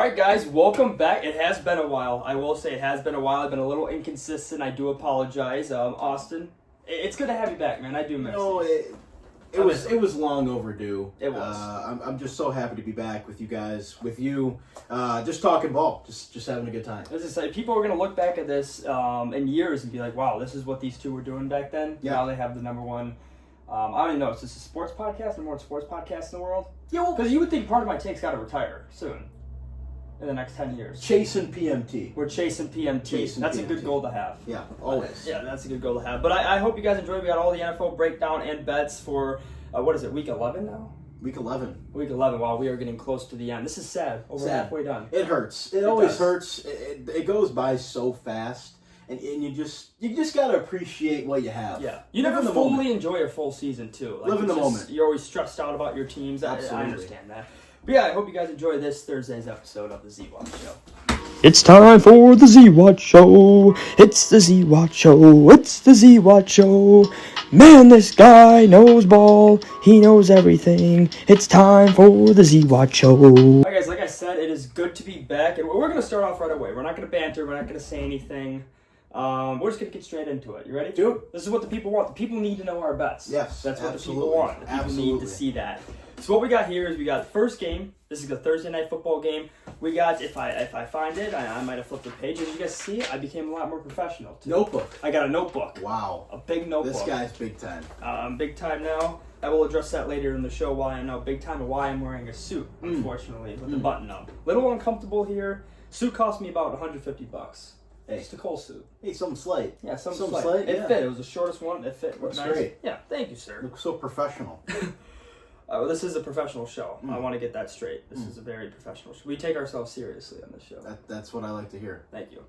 right, guys, welcome back. It has been a while. I will say it has been a while. I've been a little inconsistent. I do apologize. Austin, it's good to have you back, man. I do miss you. It was long overdue. It was. I'm just so happy to be back with you guys, with you, just talking ball, just having a good time. As I say, people are going to look back at this in years and be like, wow, this is what these two were doing back then. Yeah. Now they have the number one. I don't even know. Is this a sports podcast? The more sports podcast in the world? Yeah, well, Because you would think part of my take's got to retire soon. In the next 10 years. chasing PMT. We're chasing PMT. That's a good goal to have. Yeah, always. Yeah, that's a good goal to have. But I hope you guys enjoyed. We got all the NFL breakdown and bets for, what is it, week 11 now? Week 11. Week 11. Wow, we are getting close to the end. This is sad. We're halfway done. It hurts. It always does. hurts. It goes by so fast, and you just gotta appreciate what you have. Yeah. You Live never in the fully moment. enjoy a full season, too. Like, Live in the moment. You're always stressed out about your teams. I Absolutely. understand that. But yeah, I hope you guys enjoy this Thursday's episode of the Zwat Show. It's time for the Zwat Show. It's the Zwat Show. It's the Zwat Show. Man, this guy knows ball. He knows everything. It's time for the Zwat Show. All right, guys, like I said, it is good to be back. And we're going to start off right away. We're not going to banter. We're not going to say anything. We're just going to get straight into it. You ready? Do it. This is what the people want. The people need to know our bets. Yes, That's what absolutely. the people want. The people need to see that. So what we got here is we got the first game. This is the Thursday night football game. We got, if I find it, I might have flipped the page. As you guys see, I became a lot more professional, too. Notebook. I got a notebook. Wow. A big notebook. This guy's big time. I'm big time now. I will address that later in the show, why I'm now big time and why I'm wearing a suit, unfortunately, with the button up. Little uncomfortable here. Suit cost me about $150. Hey. Just a Cole suit. Hey, something slight. Yeah, some Something slight. slight, It yeah. fit. It was the shortest one. It fit. Looks nice. great. Yeah, thank you, sir. Looks so professional. Well, this is a professional show. I want to get that straight. This is a very professional show. We take ourselves seriously on this show. That's what I like to hear. Thank you.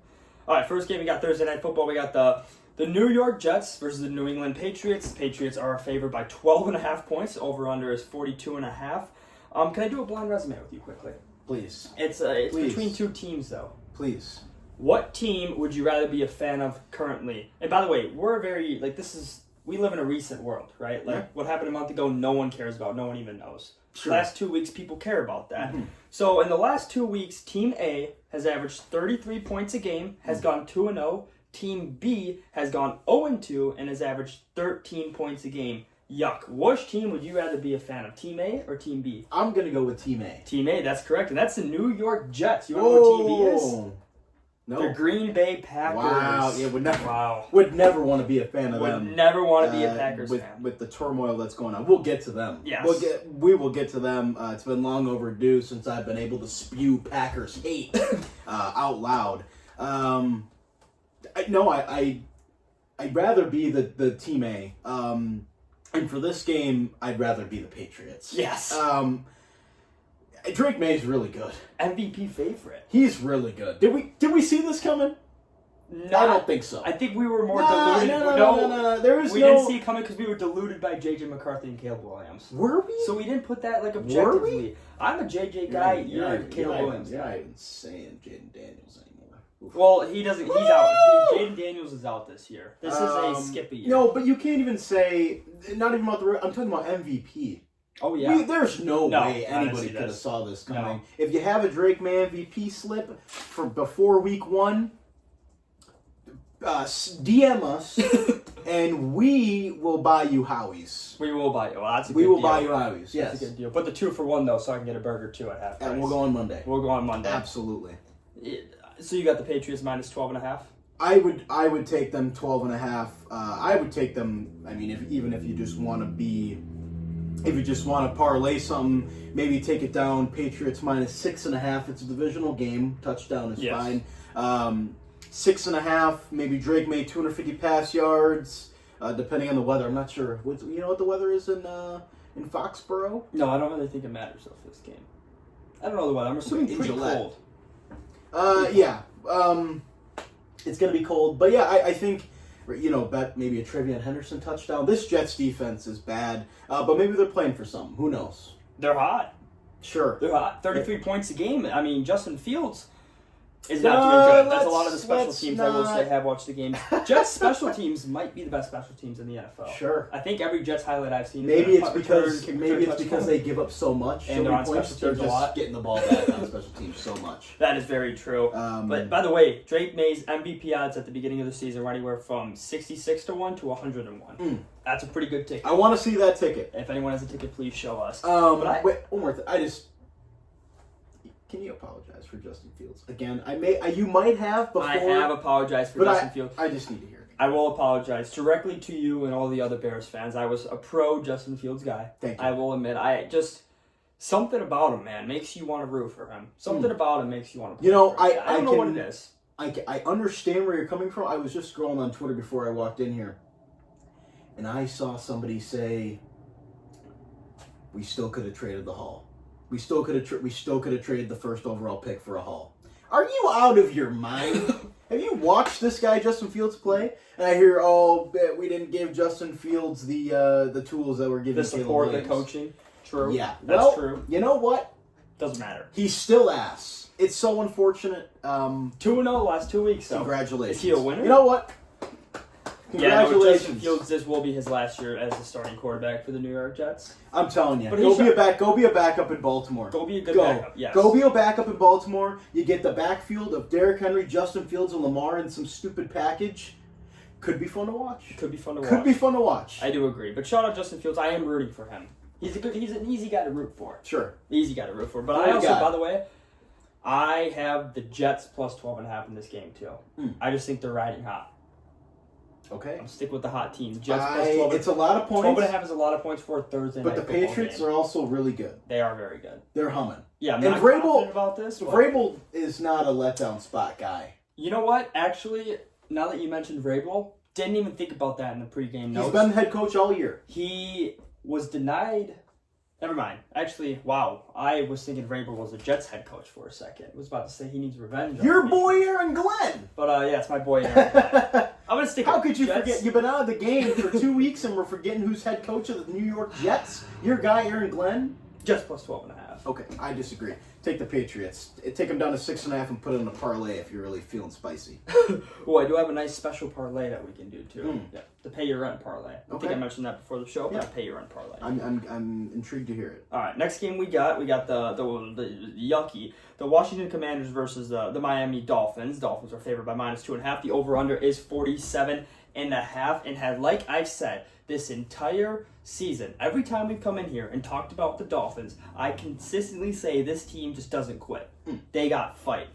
All right, first game we got Thursday night football. We got the New York Jets versus the New England Patriots. The Patriots are favored by 12.5 points. Over under is 42.5. Can I do a blind resume with you quickly? Please. It's Please. between two teams though. Please. What team would you rather be a fan of currently? And by the way, we live in a recent world, right? Like what happened a month ago, no one cares about. No one even knows. Sure. Last 2 weeks, people care about that. So in the last 2 weeks, Team A has averaged 33 points a game, has gone 2-0. Team B has gone 0-2 and has averaged 13 points a game. Yuck. Which team would you rather be a fan of, Team A or Team B? I'm gonna go with Team A. Team A, that's correct. And that's the New York Jets. You want to know what Team B is? No. The Green Bay Packers. Wow. Yeah, would never. Wow. Would never want to be a fan of them. Would never want to be a Packers fan. With the turmoil that's going on. We'll get to them. Yes. We will get to them. It's been long overdue since I've been able to spew Packers hate out loud. I'd rather be the Team A. And for this game, I'd rather be the Patriots. Yes. Drake May's really good. MVP favorite. He's really good. Did we see this coming? No, I don't think so. I think we were more No, deluded. no. There was we no. didn't see it coming because we were deluded by J.J. McCarthy and Caleb Williams. Were we? So we didn't put that like Were objectively. we? I'm a J.J. guy. You're a Caleb Williams You're not guy. even saying Jaden Daniels anymore. Oof. Well, he doesn't. He's out. Jaden Daniels is out this year. This is a skippy year. No, but you can't even say. Not even about the. I'm talking about MVP. Oh yeah. There's no way honestly, anybody could have this. saw this coming. No. If you have a Drake May MVP slip for before week 1, DM us, and we will buy you Howies. We will buy you. Well, that's a We good will deal. buy you Howies. That's Yes, a good deal. Put the 2 for 1 though, so I can get a burger too at half price. and we'll go on Monday. We'll go on Monday. Absolutely. So you got the Patriots minus 12.5. I would take them 12.5. I would take them. I mean, if you just want to be, if you just want to parlay something, maybe take it down. Patriots minus 6.5. It's a divisional game. Touchdown is fine. 6.5. Maybe Drake May 250 pass yards, depending on the weather. I'm not sure. You know what the weather is in Foxborough? No, I don't really think it matters though for this game. I don't know the weather. I'm assuming In pretty Gillette. cold. Yeah. It's going to be cold. But yeah, I think, bet maybe a Trevion Henderson touchdown. This Jets defense is bad, but maybe they're playing for something. Who knows? They're hot. Sure. They're hot. 33 points a game. I mean, Justin Fields, is not doing good. That's a lot of the let's special teams I will not- say have watched the game. Jets special teams might be the best special teams in the NFL. Sure. I think every Jets highlight I've seen. Maybe is it's a punt return, because kick maybe return it's because touchdown. they give up so much, And so they're many on points. special They're teams a just lot. getting the ball back on special teams so much. That is very true. But by the way, Drake May's MVP odds at the beginning of the season were anywhere from 66 to 1 to 101. That's a pretty good ticket. I want to see that ticket. If anyone has a ticket, please show us. Wait, one more thing. Can you apologize for Justin Fields again? You might have before. I have apologized for but Justin Fields. I just need to hear it. I will apologize directly to you and all the other Bears fans. I was a pro Justin Fields guy. Thank you. I will admit, something about him, man, makes you want to root for him. Something about him makes you want to. You know, I don't know what it is. I understand where you're coming from. I was just scrolling on Twitter before I walked in here, and I saw somebody say, "We still could have traded the Hall. We still could have traded the first overall pick for a Hall." Are you out of your mind? Have you watched this guy Justin Fields play? And I hear, we didn't give Justin Fields the tools that we're giving The support, Caleb the Williams. coaching. True. Yeah, That's true. You know what? Doesn't matter. He's still ass. It's so unfortunate. 2-0 last 2 weeks. So Congratulations. Is he a winner? You know what? Yeah, no, Congratulations. Justin Fields, this will be his last year as the starting quarterback for the New York Jets. I'm telling you, But go he be a backup in Baltimore. Go be a good backup, yes. Go be a backup in Baltimore. You get the backfield of Derrick Henry, Justin Fields, and Lamar in some stupid package. Could be fun to watch. Could be fun to watch. Could be fun to watch. I do agree. But shout out Justin Fields. I am rooting for him. He's an easy guy to root for. Sure. Easy guy to root for. But Good I also, guy. by the way, I have the Jets plus 12.5 in this game too. I just think they're riding hot. Okay. I'm stick with the hot team. Jets plus 12. It's a lot of points. 12.5 is a lot of points for a Thursday But night the football Patriots game. are also really good. They are very good. They're humming. Yeah, I'm And not Vrabel- confident about this. but Vrabel is not a letdown spot guy. You know what? Actually, now that you mentioned Vrabel, didn't even think about that in the pregame notes. He's been head coach all year. He was denied. Never mind. Actually, wow. I was thinking Vrabel was a Jets head coach for a second. I was about to say he needs revenge. on Your me. boy Aaron Glenn. But yeah, it's my boy Aaron Glenn. I'm gonna stick. How with could you Jets. forget? You've been out of the game for 2 weeks and we're forgetting who's head coach of the New York Jets? Your guy, Aaron Glenn? Jets plus 12.5. Okay, I disagree. Take the Patriots. Take them down to 6.5 and put it in a parlay if you're really feeling spicy. Oh, I do have a nice special parlay that we can do too. Yeah, the pay your rent parlay. I think Okay. I mentioned that before the show, but Yeah. the pay your rent parlay. I'm intrigued to hear it. All right, next game we got the Washington Commanders versus the Miami Dolphins. Dolphins are favored by -2.5. The over/under is 47.5. And had, like I've said, this entire season, every time we've come in here and talked about the Dolphins, I consistently say this team just doesn't quit. They got fight.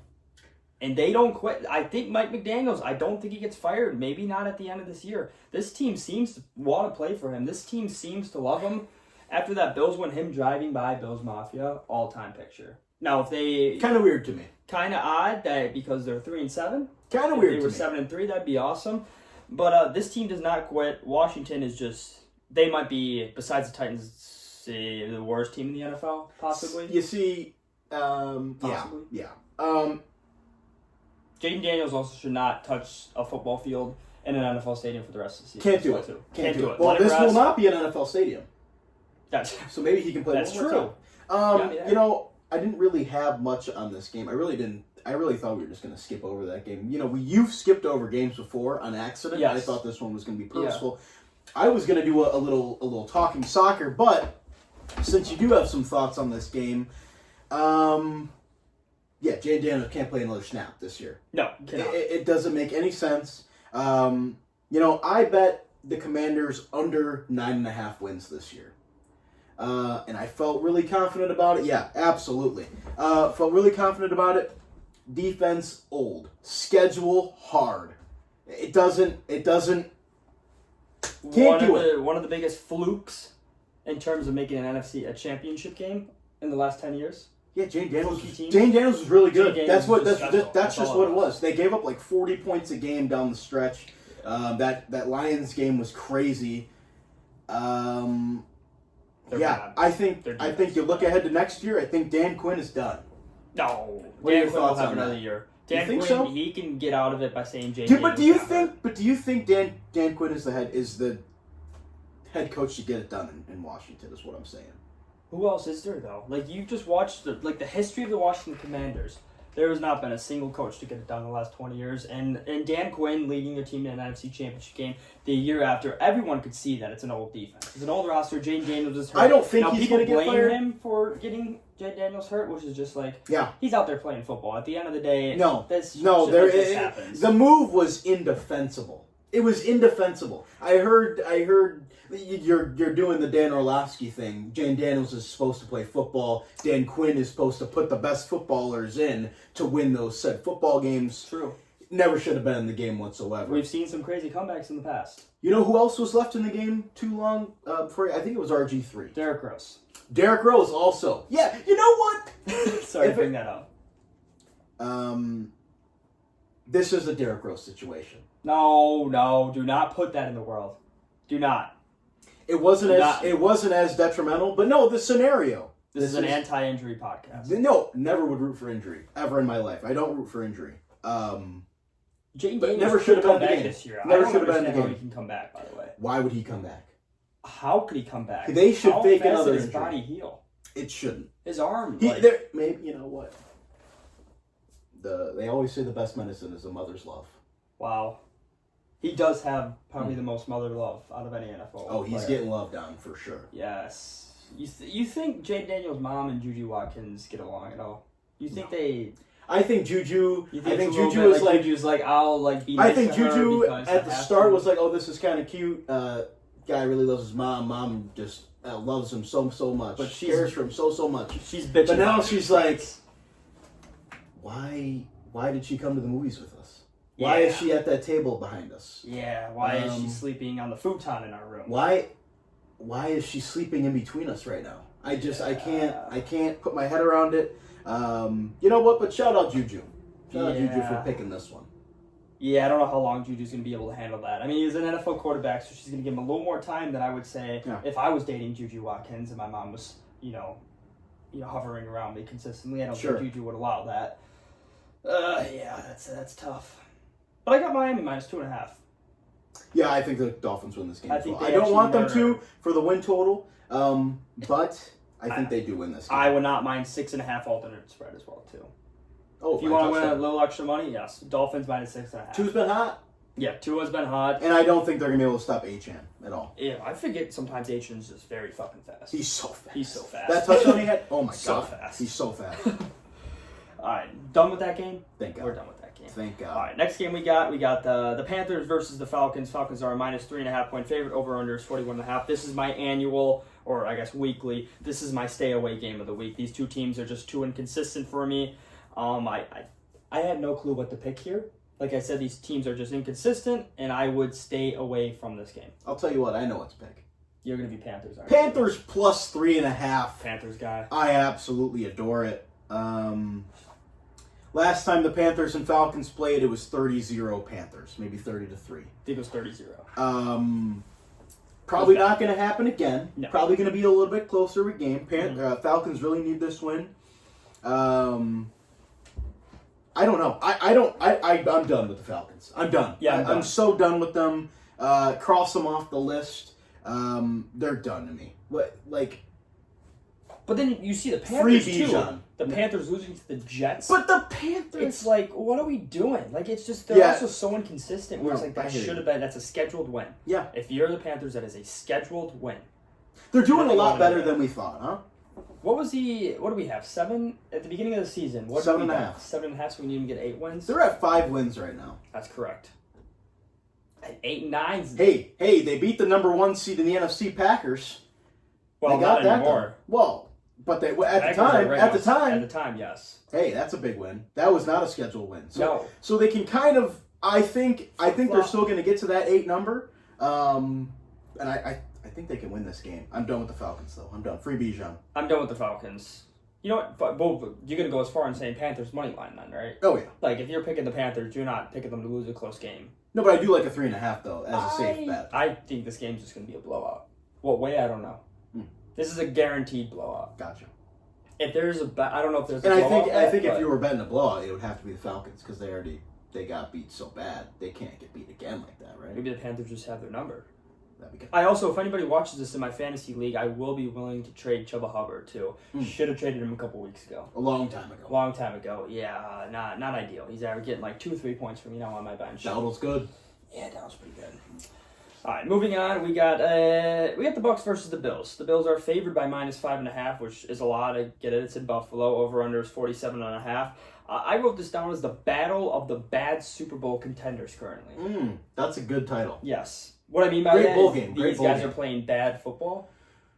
And they don't quit. I think Mike McDaniels, I don't think he gets fired. Maybe not at the end of this year. This team seems to want to play for him. This team seems to love him. After that Bills win, him driving by Bills Mafia, all-time picture. Now, if they... Kind of weird to me. Kind of odd that because they're 3-7. Kind of If weird they to were me. 7-3, that'd be awesome. But this team does not quit. Washington is just... They might be, besides the Titans, the worst team in the NFL, possibly. You see, Possibly. yeah. Jaden Daniels also should not touch a football field in an NFL stadium for the rest of the season. Can't do it. So, Can't do it. Let Well, him this will rest. not be an NFL stadium, That's so maybe he can play That's one more true. time. Yeah, You know, I didn't really have much on this game. I really didn't. I really thought we were just going to skip over that game. You know, you've skipped over games before on accident. Yes. I thought this one was going to be purposeful. I was going to do a little talking soccer, but since you do have some thoughts on this game, yeah, Jay Daniels can't play another snap this year. no. Cannot. It doesn't make any sense. You know, I bet the Commanders under 9.5 wins this year. And I felt really confident about it. Yeah, absolutely. Felt really confident about it. Defense old. Schedule hard. It doesn't can't do it. One of the biggest flukes in terms of making an NFC a championship game in the last 10 years. Yeah, Jane Daniels. Fluky team. Jane Daniels was really good. Jane That's Daniels what. was That's special. that's just all what it it was. was. They gave up like 40 points a game down the stretch. That Lions game was crazy. They're Yeah, bad. I think Their I defense think you is look bad. ahead to next year. I think Dan Quinn is done. No. What are Dan your Quinn will thoughts have on another that? year. You Dan think Quinn, so? he can get out of it by saying Jay. But do you Daniels got hurt. think? But do you think Dan Quinn is the head coach to get it done in Washington? Is what I'm saying. Who else is there though? Like you just watched the history of the Washington Commanders. There has not been a single coach to get it done in the last 20 years. And Dan Quinn leading your team to an NFC Championship game the year after, everyone could see that it's an old defense. It's an old roster. Jaden Daniels is hurt. I don't think now, he's people going to get blame fired. him for getting Jaden Daniels hurt, which is just like, Yeah. he's out there playing football. At the end of the day, this happens. The move was indefensible. It was indefensible. I heard you're doing the Dan Orlovsky thing. Jaden Daniels is supposed to play football. Dan Quinn is supposed to put the best footballers in to win those said football games. True. Never should have been in the game whatsoever. We've seen some crazy comebacks in the past. You know who else was left in the game too long? Before I think it was RG3. Derrick Rose. Derrick Rose also. Yeah, you know what? Sorry to bring that up. This is a Derrick Rose situation. No, do not put that in the world. Do not. It wasn't as detrimental, but no, the scenario. This is an anti-injury podcast. No, never would root for injury ever in my life. I don't root for injury. Jaden But Daniels never should have been come in the back game. this year. Never I should don't have been in the understand how game. he can come back. By the way, Why would he come back? how could he come back? They should how fake fast another did his injury. body heal? It shouldn't. His arm. Maybe you know what? They always say the best medicine is a mother's love. Wow. He does have probably the most mother love out of any NFL. Oh, he's player. getting loved on for sure. Yes. You think Jaden Daniels' mom and Juju Watkins get along at all? You think they? I think Juju. You I think it's a little Juju bit is like. Juju's like I'll like be. I Nice think to her Juju because at I the have start to. was like, "Oh, this is kind of cute." Guy really loves his mom. Mom just loves him so much. But she's- cares for him so much. She's bitching. But now about she's it. like, why did she come to the movies with us? Why is Yeah. she at that table behind us? Yeah. Why is she sleeping on the futon in our room? Why is she sleeping in between us right now? I can't put my head around it. You know what? But shout out Juju. Shout out Juju for picking this one. Yeah, I don't know how long Juju's going to be able to handle that. I mean, he's an NFL quarterback, so she's going to give him a little more time than I would say if I was dating Juju Watkins and my mom was, hovering around me consistently. I don't think Juju would allow that. Yeah, that's tough. But I got Miami minus 2.5. Yeah, I think the Dolphins win this game. I think I don't want them to for the win total, but I think they do win this game. I would not mind 6.5 alternate spread as well too. Oh, if you want to win a little extra money, yes, Dolphins minus 6.5. Tua's been hot. Yeah, Tua's been hot. And I don't think they're going to be able to stop Achane at all. Yeah, I forget sometimes Achan's just very fucking fast. He's so fast. He's so fast. That touchdown he had, oh my So God. fast. He's so fast. All right, done with that game? Thank God. We're done with that game. Thank God. All right, next game we got the Panthers versus the Falcons. Falcons are a minus 3.5 point favorite. Over under is 41.5. This is my annual, or I guess weekly. This is my stay away game of the week. These two teams are just too inconsistent for me. I had no clue what to pick here. Like I said, these teams are just inconsistent, and I would stay away from this game. I'll tell you what, I know what to pick. You're going to be Panthers, aren't you? Panthers plus 3.5. Panthers guy. I absolutely adore it. Last time the Panthers and Falcons played, it was 30-0 Panthers, maybe 30-3. I think it was 30-0. Probably not going to happen again. No. Probably going to be a little bit closer of a game. Falcons really need this win. I don't know. I'm done with the Falcons. I'm done. Yeah, I'm so done with them. Cross them off the list. They're done to me. But then you see the Panthers Free too. Bijan. The Panthers losing to the Jets. But the Panthers. It's like, what are we doing? Like, it's just they're also so inconsistent. Where it's like that should have been. That's a scheduled win. Yeah. If you're the Panthers, that is a scheduled win. They're doing a lot better than we thought, huh? What do we have? 7 at the beginning of the season? What 7.5. 7.5. So we need them to get 8 wins. They're at 5 wins right now. That's correct. And 8 and 9. Hey, they beat the number 1 seed in the NFC Packers. Well, they got not that anymore. done. Well, but they at Packers the are right time. At the time, yes. Hey, that's a big win. That was not a scheduled win. No. So they can kind of. I think they're still going to get to that 8 number. And I think they can win this game. I'm done with the Falcons though. I'm done. Free Bijan. I'm done with the Falcons. You know what? But you're gonna go as far as saying Panthers money line then, right? Oh yeah. Like if you're picking the Panthers, you're not picking them to lose a close game. No, but I do like a 3.5 though as a safe bet. I think this game's just gonna be a blowout. What way? I don't know. This is a guaranteed blowout. Gotcha. If there's I don't know if there's. And a blowout I think if you were betting a blowout, it would have to be the Falcons because they got beat so bad they can't get beat again like that, right? Maybe the Panthers just have their number. that'd be good. I also, if anybody watches this in my fantasy league, I will be willing to trade Chuba Hubbard too. Should have traded him a couple weeks ago. A long time ago. Long time ago. Yeah, not ideal. He's getting like 2 or 3 points from me now on my bench. Dowdle's good. Yeah, that was pretty good. All right, moving on. We got the Bucks versus the Bills. The Bills are favored by -5.5, which is a lot. I get it. It's in Buffalo. Over under is 47.5. I wrote this down as the battle of the bad Super Bowl contenders currently. That's a good title. Yes. What I mean by Great that bowl is game. Great these bowl guys game. are playing bad football.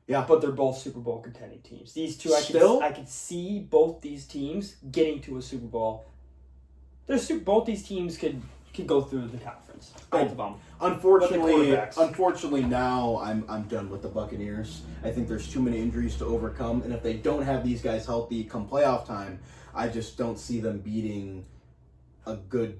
Yeah. But they're both Super Bowl contending teams. These two, I could see both these teams getting to a Super Bowl. Both these teams could go through the conference. Both of them. Unfortunately, now I'm done with the Buccaneers. I think there's too many injuries to overcome, and if they don't have these guys healthy come playoff time, I just don't see them beating a good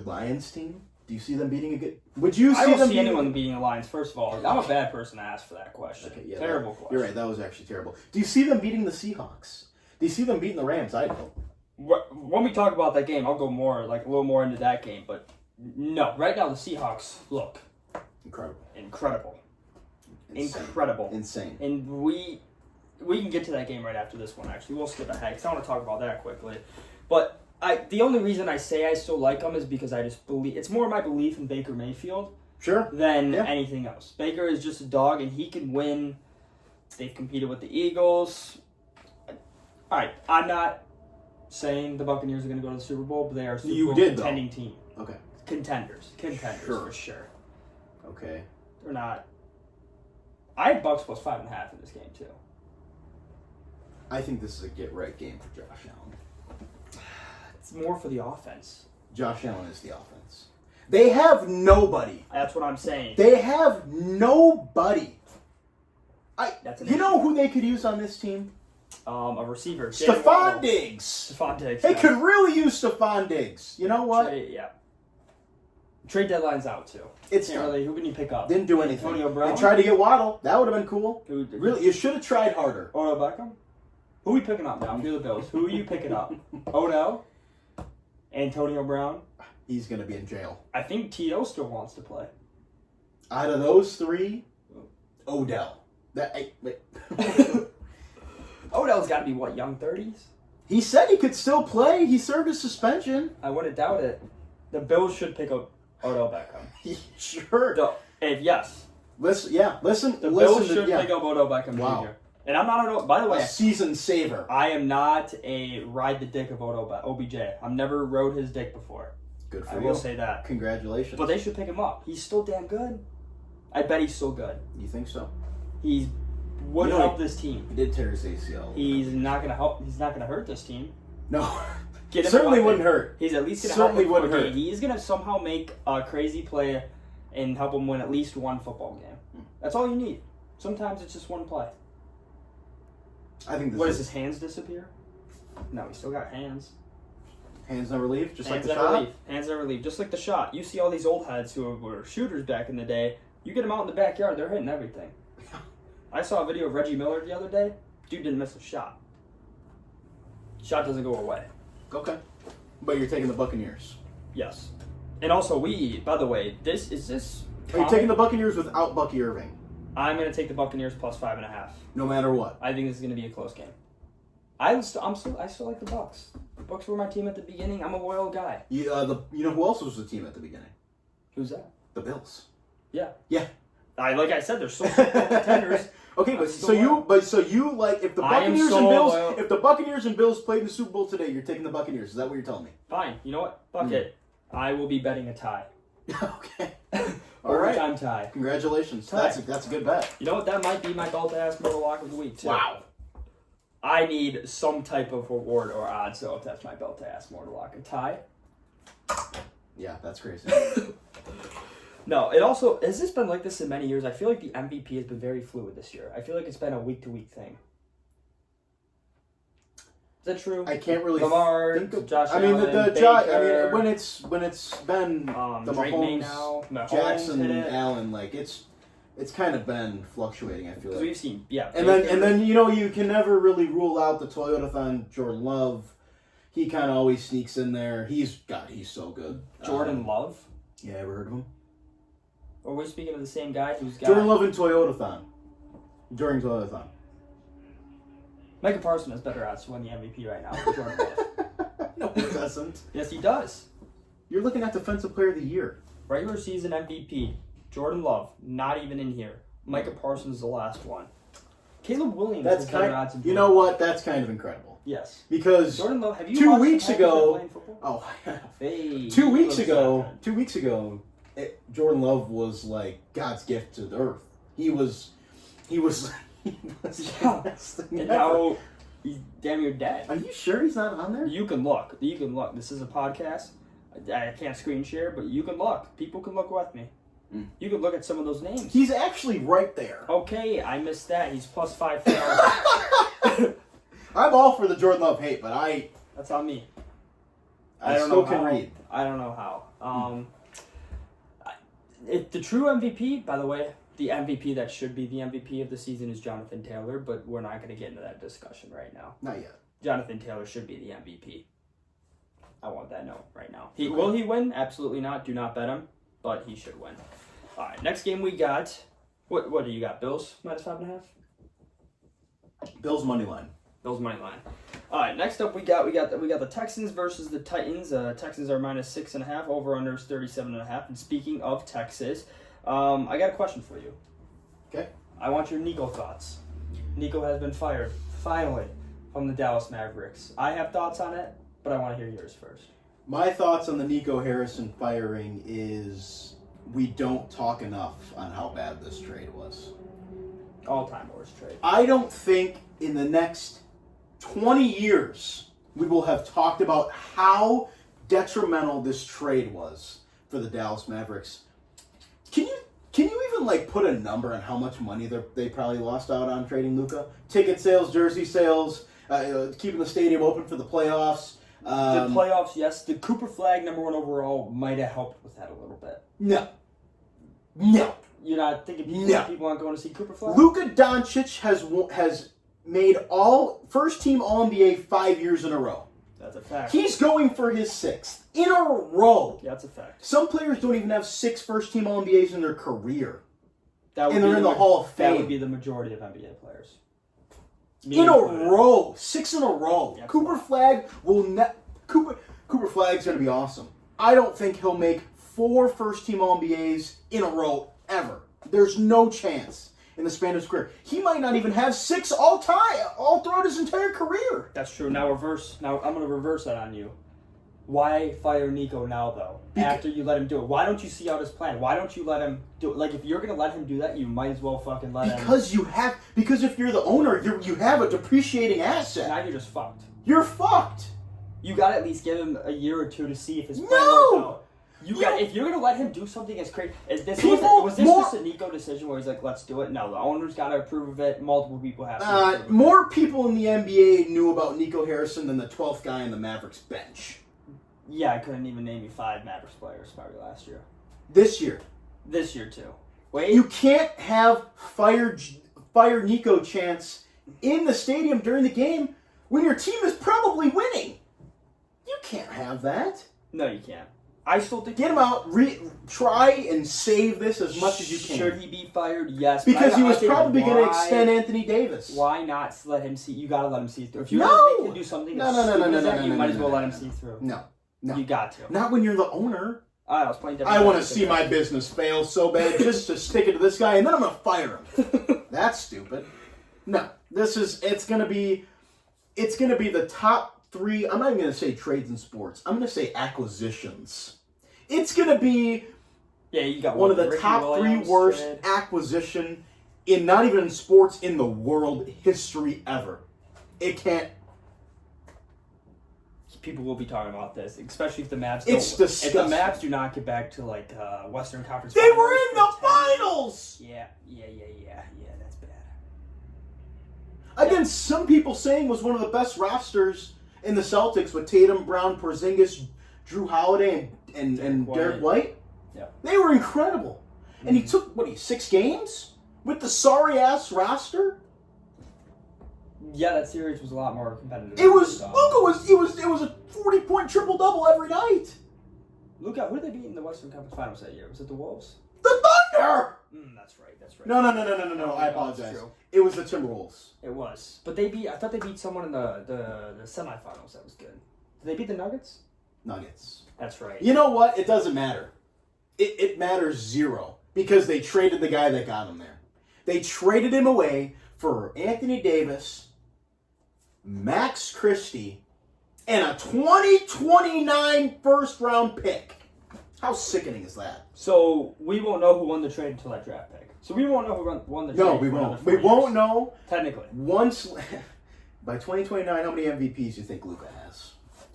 Lions team. Do you see them beating a good? Would you see I don't them see anyone beating the Lions. First of all, I'm a bad person to ask for that question. Okay, yeah, Terrible question. You're right. That was actually terrible. Do you see them beating the Seahawks? Do you see them beating the Rams? I don't. When we talk about that game, I'll go a little more into that game. But no, right now the Seahawks look incredible. Insane. And we can get to that game right after this one. Actually, we'll skip ahead because I want to talk about that quickly. But the only reason I say I still like them is because I just believe it's more my belief in Baker Mayfield. Sure. Than anything else. Baker is just a dog, and he can win. They've competed with the Eagles. All right, I'm not saying the Buccaneers are going to go to the Super Bowl, but they are a Super Bowl contending team. Okay. Contenders for sure. Okay. They're not. I had Bucks plus 5.5 in this game too. I think this is a get-right game for Josh Allen. It's more for the offense. Josh Allen is the offense. They have nobody. That's what I'm saying. They have nobody. You know who they could use on this team? A receiver. Stephon Diggs. Stephon Diggs. They could really use Stephon Diggs. You know what? Trade deadline's out too. It's really. Who can you pick up? Didn't do anything. Antonio Brown. They tried to get Waddle. That would have been cool. Really, you should have tried harder. Odell Beckham. Who are we picking up now? You're the Bills. Who are you picking up? Odell. Antonio Brown. He's gonna be in jail. I think T.O. still wants to play. Out of those three, Odell. Odell's got to be young 30s? He said he could still play. He served his suspension. I wouldn't doubt it. The Bills should pick up Odell Beckham. Sure. Yes. Listen. The Bills should pick up Odell Beckham Jr. And I'm not by the way, a season saver. I am not a ride the dick of OBJ. I've never rode his dick before. Good for you. I will say that. Congratulations. But they should pick him up. He's still damn good. I bet he's still good. You think so? He would help this team. He did tear his ACL. He's not gonna help. He's not gonna hurt this team. No. Get him certainly wouldn't hurt. He's at least gonna certainly help wouldn't hurt. He's gonna somehow make a crazy play and help him win at least one football game. That's all you need. Sometimes it's just one play. I think this What does his hands disappear? No, he's still got hands. Hands never leave, just hands like the never shot? Leave. Hands never leave, just like the shot. You see all these old heads who were shooters back in the day. You get them out in the backyard, they're hitting everything. I saw a video of Reggie Miller the other day. Dude didn't miss a shot. Shot doesn't go away. Okay. But you're taking the Buccaneers. Yes. And also, by the way, Are you taking the Buccaneers without Bucky Irving? I'm going to take the Buccaneers plus 5.5. No matter what. I think this is going to be a close game. I still like the Bucks. The Bucks were my team at the beginning. I'm a loyal guy. You know who else was the team at the beginning? Who's that? The Bills. Yeah. Yeah. Like I said, they're still contenders. Okay, but so you like if the Buccaneers and Bills played in the Super Bowl today, you're taking the Buccaneers. Is that what you're telling me? Fine. You know what? Fuck it. I will be betting a tie. Okay. Overtime tie. Congratulations. Tie. That's a good bet. You know what? That might be my belt to ass mortal lock of the week too. Wow. I need some type of reward or odds, so if that's my belt to ass mortal lock, a tie. Yeah, that's crazy. No, it also has this been like this in many years. I feel like the MVP has been very fluid this year. I feel like it's been a week to week thing. Is that true? I can't really Lamar, think of Josh I mean Allen, Baker, Baker, when it's been the Mahomes, Jackson, Allen, like it's kind of been fluctuating. I feel like we've seen and then you can never really rule out the Toyotathon. Jordan Love, he kind of always sneaks in there. He's so good. Jordan Love. Yeah, ever heard of him? Or are we speaking of the same guy who's got... Jordan Love and Toyotathon. During Toyotathon. Micah Parsons has better odds to win the MVP right now than Jordan Love. No, he doesn't. Yes, he does. You're looking at Defensive Player of the Year. Regular season MVP, Jordan Love, not even in here. Micah Parsons is the last one. Caleb Williams That's has better odds than you Jordan know Love. what? That's kind of incredible. Yes. Because Jordan Love, have you 2 watched weeks the Packers ago, playing football? oh, Hey, 2 weeks looks ago, like 2 weeks ago, Jordan Love was like God's gift to the earth. He was Yeah. And now he's damn near dead. Are you sure he's not on there? You can look. This is a podcast. I can't screen share, but you can look. People can look with me. You can look at some of those names. He's actually right there. Okay, I missed that. He's plus 5,000. I'm all for the Jordan Love hate, but That's on me. I don't still know can how. read. I don't know how. If the true MVP, by the way, the MVP that should be the MVP of the season is Jonathan Taylor, but we're not going to get into that discussion right now. Not yet. Jonathan Taylor should be the MVP. I want that note right now. Will he win? Absolutely not. Do not bet him, but he should win. All right, next game we got. What do you got? Bills minus 5.5. Bill's money line. Bills money line. All right, next up we got the Texans versus the Titans. Texans are minus 6.5. Over under is 37.5. And speaking of Texas, I got a question for you. Okay. I want your Nico thoughts. Nico has been fired finally from the Dallas Mavericks. I have thoughts on it, but I want to hear yours first. My thoughts on the Nico Harrison firing is we don't talk enough on how bad this trade was. All-time worst trade. I don't think in the next 20 years we will have talked about how detrimental this trade was for the Dallas Mavericks. Can you even like put a number on how much money they probably lost out on trading Luka? Ticket sales, jersey sales, keeping the stadium open for the playoffs. The playoffs, yes. The Cooper Flag, number 1 overall, might have helped with that a little bit. No. You're not thinking people aren't going to see Cooper Flag? Luka Doncic has made all first team All NBA 5 years in a row. That's a fact. He's going for his 6th in a row. Yeah, that's a fact. Some players don't even have 6 first team All NBAs in their career. And they're in the Hall of Fame. That would be the majority of NBA players. In a row. 6 in a row. Yeah, Cooper Flag will Cooper Flag's going to be awesome. I don't think he'll make 4 first team All NBAs in a row ever. There's no chance in the span of his career. He might not even have 6 all throughout his entire career. That's true. Now I'm going to reverse that on you. Why fire Nico now, though? After you let him do it. Why don't you see out his plan? Why don't you let him do it? Like, if you're going to let him do that, you might as well fucking let him. Because if you're the owner, you have a depreciating asset. Now you're just fucked. You're fucked. You got to at least give him a year or 2 to see if his plan No! works out. If you're going to let him do something as crazy... Was this just a Nico decision where he's like, let's do it? No, the owner's got to approve of it. Multiple people have to approve of it. More people in the NBA knew about Nico Harrison than the 12th guy on the Mavericks bench. Yeah, I couldn't even name you 5 Mavericks players probably last year. This year. This year, too. Wait. You can't have fire Nico chants in the stadium during the game when your team is probably winning. You can't have that. No, you can't. I still think... Get him out. Try and save this as much as you can. Should he be fired? Yes. Because he was probably going to extend Anthony Davis. Why not let him see? You got to let him see through. If you're No! going to make him do something No, you might as well let him see through. No. You got to. Not when you're the owner. I was playing I want to see my business fail so bad just to stick it to this guy, and then I'm going to fire him. That's stupid. No. It's going to be the top 3, I'm not even going to say trades in sports. I'm going to say acquisitions. It's going to be you got one of the Ricky top Williams 3 worst trade. acquisition in not even in sports in the world history ever. It can't. People will be talking about this, especially if the Mavs. It's disgusting. If the Mavs do not get back to like Western Conference. They were in the for 10 finals. Yeah. That's bad. Again, some people saying was one of the best rosters in the Celtics with Tatum, Brown, Porzingis, Drew Holiday, and Derek White. Yeah. They were incredible. And he took 6 games with the sorry ass roster. Yeah, that series was a lot more competitive. It was a 40-point triple-double every night. Luka, who did they beat in the Western Conference Finals that year? Was it the Wolves? The That's right. That's right. No. I apologize. That's true. It was the Timberwolves. It was, but I thought they beat someone in the semifinals. That was good. Did they beat the Nuggets? Nuggets. That's right. You know what? It doesn't matter. It matters zero because they traded the guy that got him there. They traded him away for Anthony Davis, Max Christie, and a 2029 first-round pick. How sickening is that? So we won't know who won the trade until that draft pick. So we won't know who won the trade. No, we for won't. another 4 We won't years. know. Technically. Once by 2029, how many MVPs do you think Luka has?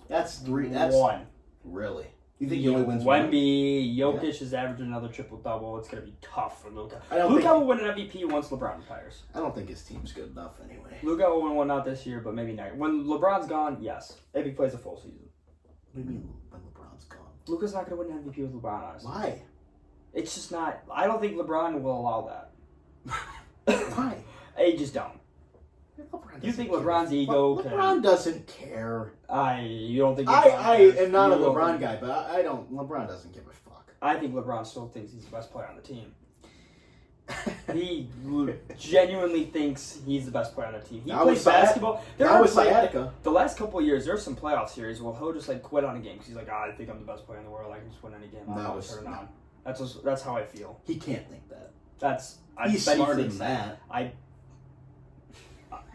That's three. That's one. Really. You think he only wins one? Wemby, Jokic is averaging another triple-double. It's going to be tough for Luka. I Luka don't will win an MVP once LeBron retires. I don't think his team's good enough anyway. Luka will win one not this year, but maybe next. When LeBron's gone, yes. If he plays a full season. What do you mean when LeBron's gone? Luka's not going to win an MVP with LeBron, honestly. Why? It's just not. I don't think LeBron will allow that. Why? I just don't. You think LeBron's ego can... LeBron doesn't care. You don't think... I am not a LeBron guy, but I don't... LeBron doesn't give a fuck. I think LeBron still thinks he's the best player on the team. He genuinely thinks he's the best player on the team. He plays basketball. That was sciatica. The last couple of years, there's some playoff series where he'll just quit on a game because he's like, I think I'm the best player in the world. I can just win any game. I'll turn it on. That's how I feel. He can't think that. He's smarter than that.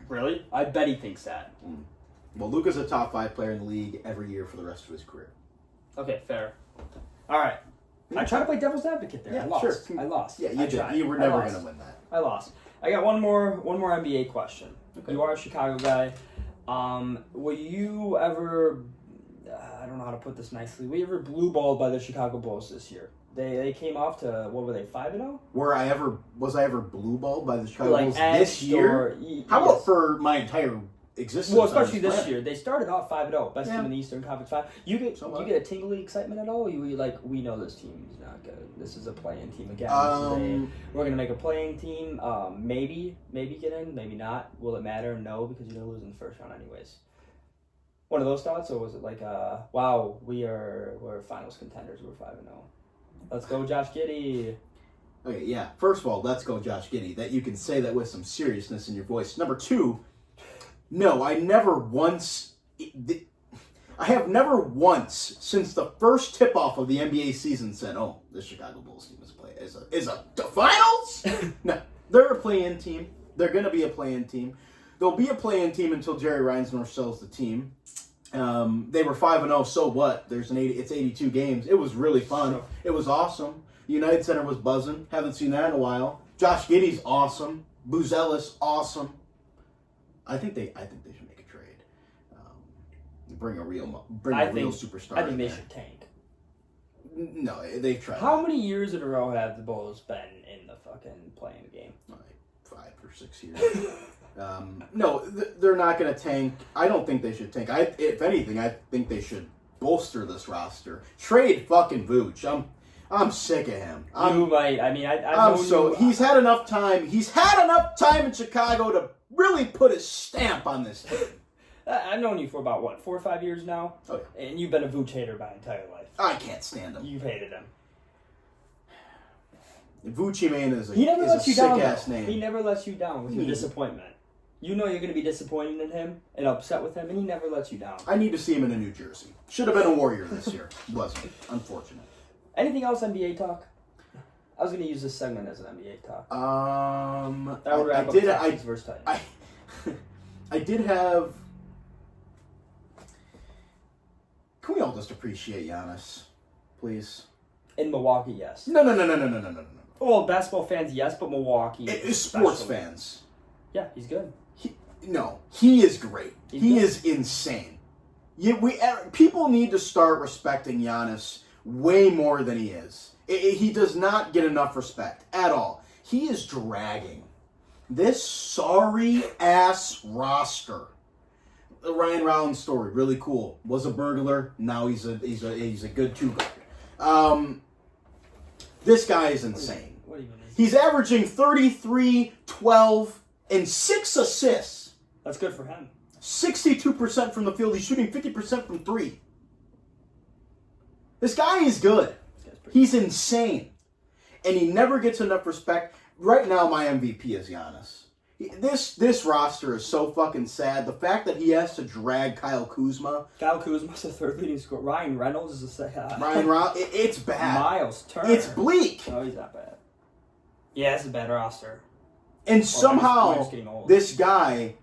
Really? I bet he thinks that. Well, Luka's a top 5 player in the league every year for the rest of his career. Okay, fair. All right. I tried to play devil's advocate there. Yeah, I lost. sure. I lost. Yeah, you did. You were never going to win that. I lost. I got one more NBA question. Okay. You are a Chicago guy. Will you ever... I don't know how to put this nicely. Were you ever blue balled by the Chicago Bulls this year? They came off to, what were they, 5-0? Was I ever blue balled by the Chicago Bulls this edged year? How about for my entire existence? Well, especially this year. They started off 5-0, best team in the Eastern Conference 5. You get a tingly excitement at all? Or you like, we know this team is not good. This is a playing team again. We're going to make a playing team. Maybe get in, maybe not. Will it matter? No, because you're going to lose in the first round anyways. One of those thoughts, or was it like, wow, we're finals contenders, we're 5-0. Let's go, Josh Giddey. Okay, yeah. First of all, let's go, Josh Giddey. That you can say that with some seriousness in your voice. Number 2, no, I have never once since the first tip-off of the NBA season said, "Oh, the Chicago Bulls team is a finals." No, they're a play-in team. They're going to be a play-in team. They'll be a play-in team until Jerry Reinsdorf sells the team. They were 5-0, so what? It's 82 games. It was really fun. Sure. It was awesome. United Center was buzzing. Haven't seen that in a while. Josh Giddey's awesome. Buzelis, awesome. I think they should make a trade. Bring a real superstar. I think they should tank. No, they've tried. How many years in a row have the Bulls been in the fucking playing game? Like 5 or 6 years. No, they're not going to tank. I don't think they should tank. If anything, I think they should bolster this roster. Trade fucking Vooch. I'm sick of him. You might. I mean, he's had enough time. He's had enough time in Chicago to really put his stamp on this team. I've known you for about, 4 or 5 years now? Oh, yeah. And you've been a Vooch hater my entire life. I can't stand him. You've hated him. Vucci Man is a sick ass name. He never lets you down with your disappointment. You know you're going to be disappointed in him and upset with him, and he never lets you down. I need to see him in a New Jersey. Should have been a Warrior this year. Wasn't. Unfortunate. Anything else NBA talk? I was going to use this segment as an NBA talk. I did have... Can we all just appreciate Giannis, please? In Milwaukee, yes. No. Well, basketball fans, yes, but Milwaukee... Sports fans. Yeah, he's good. He is great. He good. is insane. People need to start respecting Giannis way more than he is. He does not get enough respect at all. He is dragging this sorry-ass roster. The Ryan Rollins story, really cool. Was a burglar. Now he's a good two-guard. This guy is insane. What do you mean? He's averaging 33, 12, and 6 assists. That's good for him. 62% from the field. He's shooting 50% from 3. This guy is good. He's insane. and he never gets enough respect. Right now, my MVP is Giannis. This roster is so fucking sad. The fact that he has to drag Kyle Kuzma's the third leading scorer. Ryan Reynolds is the second. It's bad. Miles Turner. It's bleak. No, he's not bad. Yeah, it's a bad roster. And somehow, this guy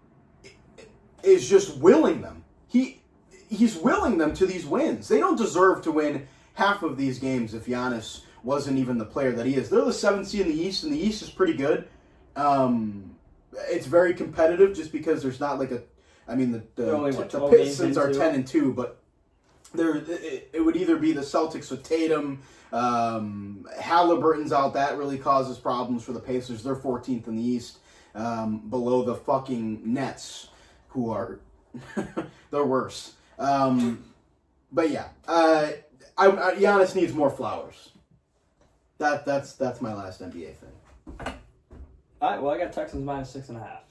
is just willing them. He's willing them to these wins. They don't deserve to win half of these games if Giannis wasn't even the player that he is. They're the 7th seed in the East, and the East is pretty good. It's very competitive just because there's not like the Pistons are 10-2, but it would either be the Celtics with Tatum, Halliburton's out. That really causes problems for the Pacers. They're 14th in the East, below the fucking Nets, who are they're worse. But yeah, Giannis needs more flowers. That's my last NBA thing. All right, well, I got Texans -6.5.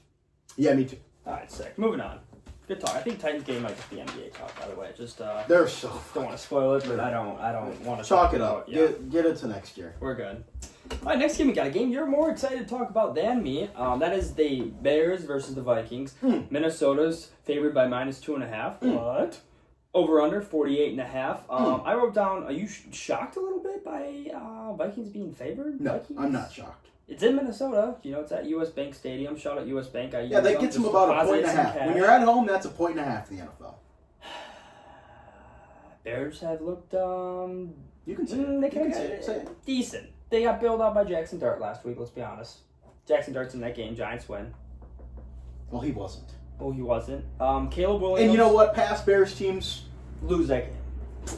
Yeah, me too. All right, sick. Moving on. Good talk. I think Titans game might just be NBA talk, by the way. Just they're so don't want to spoil it, but I don't want to chalk it up. Yeah. Get it to next year. We're good. All right, next game we got a game you're more excited to talk about than me. That is the Bears versus the Vikings. Minnesota's favored by -2.5. What? Over under 48.5. I wrote down. Are you shocked a little bit by Vikings being favored? No, Vikings? I'm not shocked. It's in Minnesota. You know, it's at U.S. Bank Stadium. Shout out U.S. Bank. Yeah, that gets them about a 1.5. When you're at home, that's a 1.5 in the NFL. Bears have looked. You can say it. Say it. Decent. They got bailed out by Jackson Dart last week. Let's be honest. Jackson Dart's in that game. Giants win. Well, he wasn't. Oh, he wasn't. Caleb Williams. And you know what? Past Bears teams lose that game.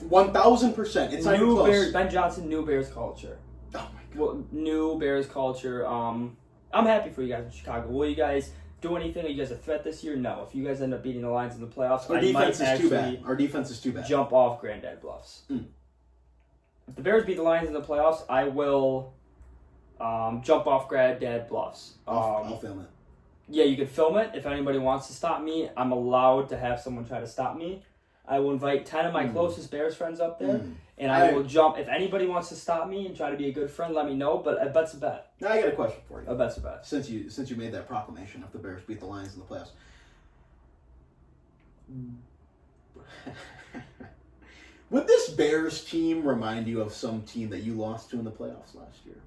1,000%. It's not even close. Bears, Ben Johnson, new Bears culture. Oh my God. Well, new Bears culture. I'm happy for you guys in Chicago. Will you guys do anything? Are you guys a threat this year? No. If you guys end up beating the Lions in the playoffs, Our defense is too bad. Our defense is too bad. Jump off Granddad Bluffs. If the Bears beat the Lions in the playoffs, I will jump off Granddad Bluffs. I'll film it. Yeah, you can film it. If anybody wants to stop me, I'm allowed to have someone try to stop me. I will invite 10 of my closest Bears friends up there, and I will jump. If anybody wants to stop me and try to be a good friend, let me know, but a bet's a bet. Now I got a question for you. A bet's a bet. Since you made that proclamation if the Bears beat the Lions in the playoffs. Would this Bears team remind you of some team that you lost to in the playoffs last year?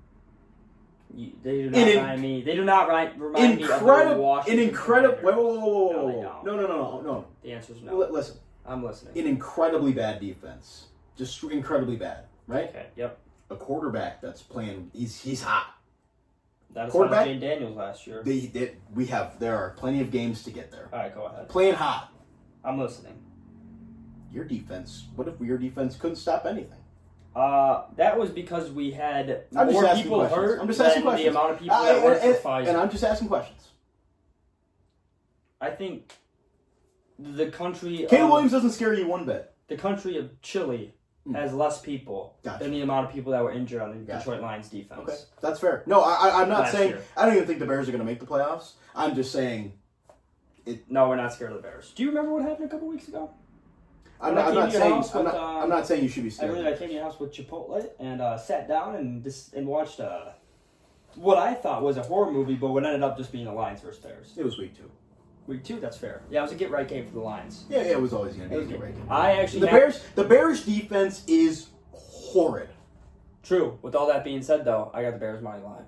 They do not remind me. They do not remind me of the Washington. Whoa. No. The answer is no. Listen. I'm listening. An incredibly bad defense. Just incredibly bad, right? Okay, yep. A quarterback that's playing, he's hot. That is like Jane Daniels last year. There are plenty of games to get there. All right, go ahead. Playing hot. I'm listening. Your defense, what if your defense couldn't stop anything? That was because we had more people hurt than the amount of people that worked for Pfizer. And I'm just asking questions. I think the country... Caleb Williams doesn't scare you one bit. The country of Chile has less people than the amount of people that were injured on the Detroit Lions defense. Okay, that's fair. No, I'm not saying... I don't even think the Bears are going to make the playoffs. I'm just saying... No, we're not scared of the Bears. Do you remember what happened a couple weeks ago? I'm not saying you should be scared. I came to your house with Chipotle and sat down and watched what I thought was a horror movie, but what ended up just being the Lions versus Bears. It was week 2. Week 2, that's fair. Yeah, it was a get-right game for the Lions. Yeah, it was always going to be a get-right game. The Bears defense is horrid. True. With all that being said, though, I got the Bears money line.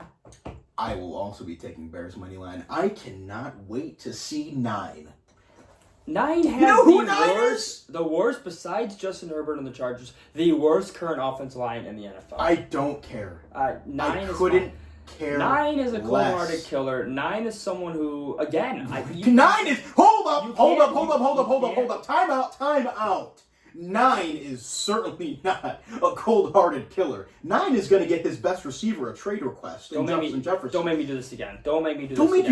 I will also be taking Bears money line. I cannot wait to see 9. 9 has the worst, besides Justin Herbert and the Chargers, the worst current offensive line in the NFL. I don't care. 9 is couldn't care 9 is a cold-hearted killer. 9 is someone who, again... 9 is... Hold up. Time out. 9 is certainly not a cold-hearted killer. 9 is going to get his best receiver a trade request in Justin Jefferson. Don't make me do this again. Don't make you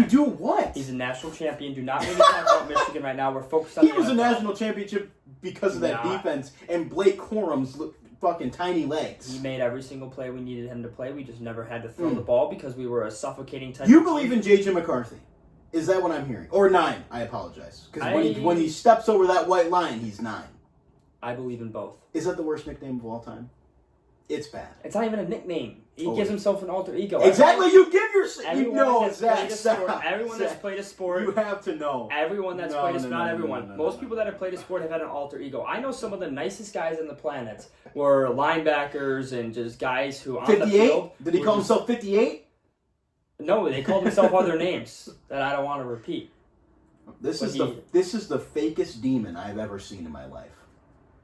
do what? He's a national champion. Do not make me talk about Michigan right now. We're focused on He was a national championship because of that defense and Blake Corum's fucking tiny legs. He made every single play we needed him to play. We just never had to throw the ball because we were a suffocating type. You believe in J.J. McCarthy? Is that what I'm hearing? Or 9? I apologize. Because when he steps over that white line, he's 9. I believe in both. Is that the worst nickname of all time? It's bad. It's not even a nickname. He Oh, gives himself an alter ego. Exactly. You give yourself. You Everyone know that's played a exactly. sport. Everyone that's played a sport. You have to know. Everyone that's No, played a no, sport. no, Not no, everyone. no, Most people that have played a sport have had an alter ego. I know some of the nicest guys on the planet were linebackers and just guys who on the 58? field. Did he call himself 58? No, they called themselves other names that I don't want to repeat. This But is the fakest demon I've ever seen in my life.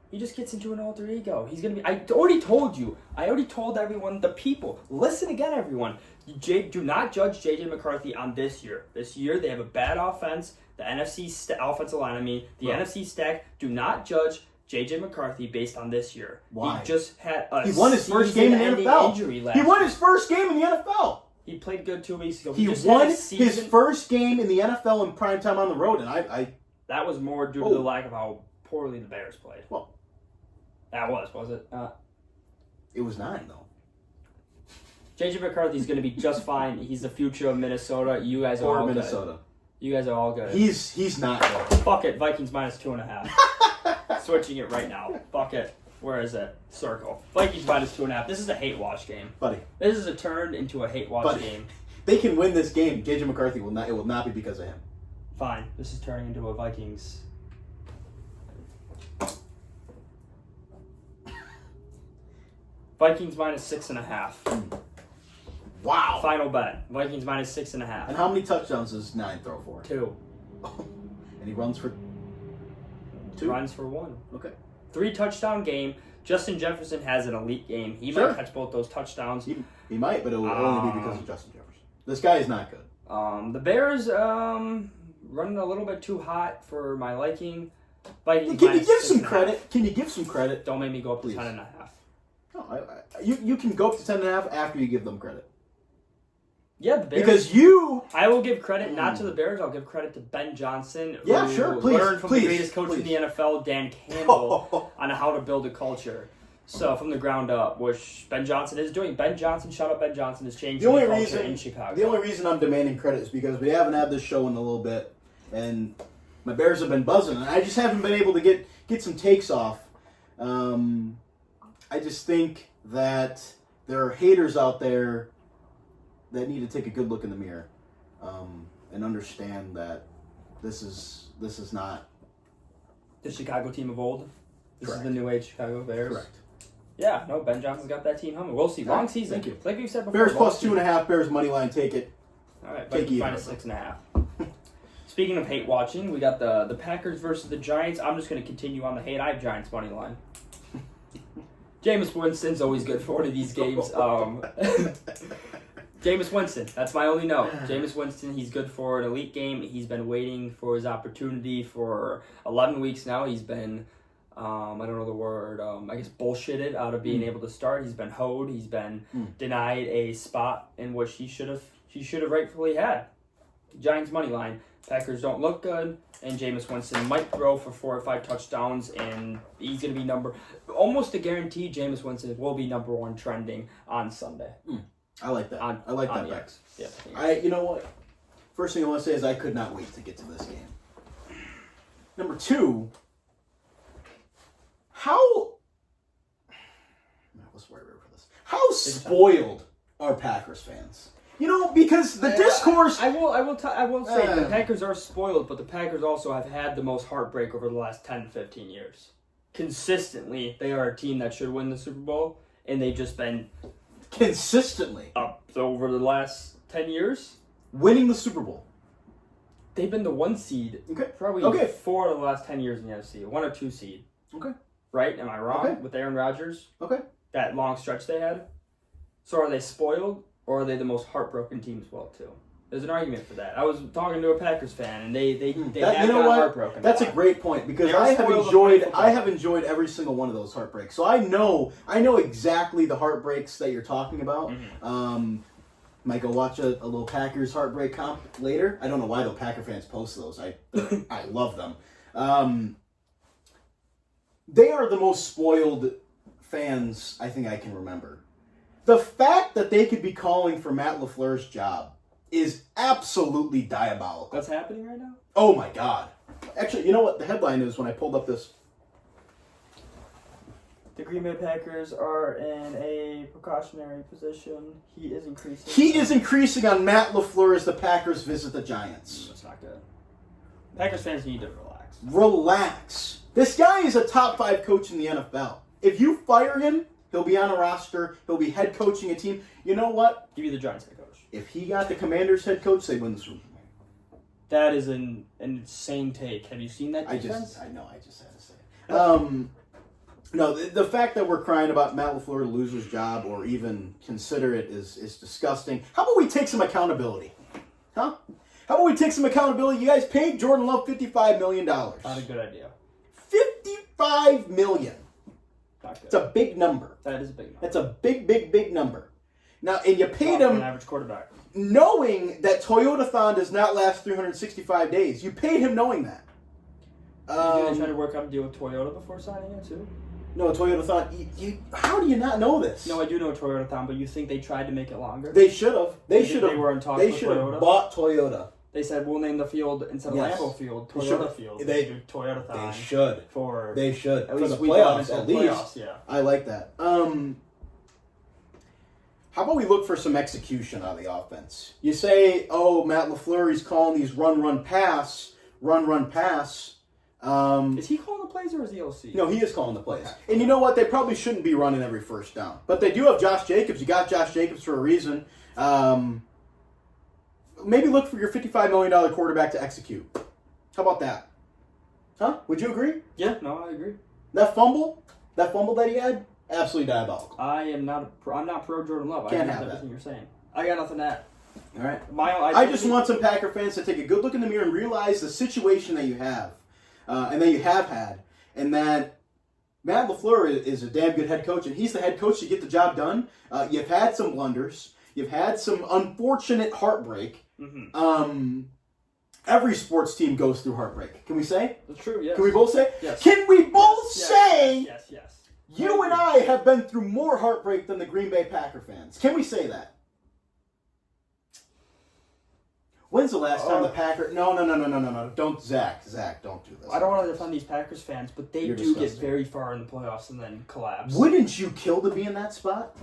He just gets into an alter ego. He's gonna be. I already told you. I already told everyone. The people. Listen again, everyone. Do not judge J.J. McCarthy on this year. This year they have a bad offense. The NFC offensive line. NFC stack. Do not judge J.J. McCarthy based on this year. Why? He just had a He won his first game in the season-ending NFL. injury last He won year. his first game in the NFL. He played good 2 weeks ago. He just won had a his season- first game in the NFL in primetime on the road, and I That was more due to the lack of how poorly the Bears played. Well, that was it? it was 9 though. J.J. McCarthy's going to be just fine. He's the future of Minnesota. You guys are Or all Minnesota. good. You guys are all good. He's not good. Fuck it. Vikings minus 2.5. Switching it right now. Fuck it. Where is it? Circle. Vikings minus 2.5. This is a hate watch game. Buddy. This is a turn into a hate watch game. They can win this game. J.J. McCarthy will not. It will not be because of him. Fine. This is turning into a Vikings. Vikings minus 6.5. Wow. Final bet. Vikings minus 6.5. And how many touchdowns does 9 throw for? 2. And he runs for 2? Runs for 1. Okay. 3 touchdown game. Justin Jefferson has an elite game. He Sure. might catch both those touchdowns. He might, but it will only be because of Justin Jefferson. This guy is not good. The Bears running a little bit too hot for my liking. Vikings Can you minus give some 6.5. credit? Can you give some credit? Don't make me go up to Please. 10.5. No, you can go up to 10.5 after you give them credit. Yeah, the Bears. Because you... I will give credit not to the Bears. I'll give credit to Ben Johnson. Yeah, who sure. Please, learned from please, the greatest coach in the NFL, Dan Campbell, on how to build a culture. So from the ground up, which Ben Johnson is doing. Ben Johnson, shout out Ben Johnson, is changing the culture in Chicago. The only reason I'm demanding credit is because we haven't had this show in a little bit, and my Bears have been buzzing, and I just haven't been able to get some takes off. I just think that there are haters out there that need to take a good look in the mirror and understand that this is not the Chicago team of old. This Correct. is the new age Chicago Bears. correct. Yeah, no, Ben Johnson's got that team humming. We'll see. Long season. Thank you. Like we said before. Bears long plus season. 2.5. Bears money line. Take it. All right, Take Vikings either. minus 6.5. Speaking of hate watching, we got the Packers versus the Giants. I'm just going to continue on the hate. I have Giants money line. Jameis Winston's always good for one of these games. Jameis Winston, that's my only note. Jameis Winston, he's good for an elite game. He's been waiting for his opportunity for 11 weeks now. He's been, I don't know the word, I guess bullshitted out of being able to start. He's been hoed. He's been denied a spot in which he should have rightfully had. Giants money line. Packers don't look good, and Jameis Winston might throw for 4 or 5 touchdowns, and he's going to be almost a guarantee Jameis Winston will be number 1 trending on Sunday. I like that. I like that, Bex. Yeah. You know what? First thing I want to say is I could not wait to get to this game. Number 2, what's the right word for this? How spoiled are Packers fans? You know, because the discourse. I will say the Packers are spoiled, but the Packers also have had the most heartbreak over the last 10 to 15 years. Consistently, they are a team that should win the Super Bowl, and they've just been Consistently up over the last 10 years. winning the Super Bowl. They've been the 1 seed Okay. probably 4 of the last 10 years in the NFC. 1 or 2 seed. Okay. Right? Am I wrong? Okay. With Aaron Rodgers? Okay. That long stretch they had? So are they spoiled, or are they the most heartbroken team as well, too? There's an argument for that. I was talking to a Packers fan, and they have got heartbroken. That's a great point because They're I have spoiled enjoyed with I have enjoyed every single one of those heartbreaks. So I know exactly the heartbreaks that you're talking about. Might go watch a little Packers heartbreak comp later. I don't know why the Packer fans post those. I love them. They are the most spoiled fans I think I can remember. The fact that they could be calling for Matt LaFleur's job is absolutely diabolical. What's happening right now? Oh my God. Actually, you know what the headline is when I pulled up this? The Green Bay Packers are in a precautionary position. Heat is increasing. Heat is increasing on Matt LaFleur as the Packers visit the Giants. That's not good. Packers fans need to relax. Relax. This guy is a top 5 coach in the NFL. If you fire him, he'll be on a roster. He'll be head coaching a team. You know what? Give you the Giants head coach. If he got the Commanders head coach, they win the Super Bowl. That is an insane take. Have you seen that defense? I just had to say it. No, the fact that we're crying about Matt LaFleur to lose his job or even consider it is disgusting. How about we take some accountability? Huh? How about we take some accountability? You guys paid Jordan Love $55 million. Not a good idea. $55 million. Not good. It's a big number. That is a big number. That's a big number. Now, and you paid For him an average quarterback. knowing that Toyotathon does not last 365 days. You paid him knowing that. Did they try to work out a deal with Toyota before signing it too? No, Toyotathon. How do you not know this? No, I do know Toyotathon, but you think they tried to make it longer? They should have. They should have. They were in talks They with should have Toyota? bought Toyota. They said we'll name the field instead of Yes. Lambeau Field, They Toyota should. Field. They do Toyotathon. They should. For They should. at For least the we playoffs, thought at least. playoffs, yeah. I like that. How about we look for some execution on the offense? You say, oh, Matt LaFleur, he's calling these run, pass. Is he calling the plays or is he OC? No, he is calling the plays. Okay. And you know what? They probably shouldn't be running every first down. But they do have Josh Jacobs. You got Josh Jacobs for a reason. Maybe look for your $55 million quarterback to execute. How about that? Huh? Would you agree? Yeah, no, I agree. That fumble that he had, absolutely diabolical. I'm not pro Jordan Love. Can't I have agree with that. everything you're saying. I got nothing to add. All right. I I just want some Packer fans to take a good look in the mirror and realize the situation that you have, and that you have had, and that Matt LaFleur is a damn good head coach, and he's the head coach to get the job done. You've had some blunders. You've had some unfortunate heartbreak. Mm-hmm. Every sports team goes through heartbreak. Can we say? That's true, yes. Can we both say? Yes. Can we both Yes, say yes. you and I have been through more heartbreak than the Green Bay Packer fans? Can we say that? When's the last time the Packer... No. Don't, Zach, don't do this. I don't want to defend these Packers fans, but they You're do disgusting. get very far in the playoffs and then collapse. Wouldn't you kill to be in that spot?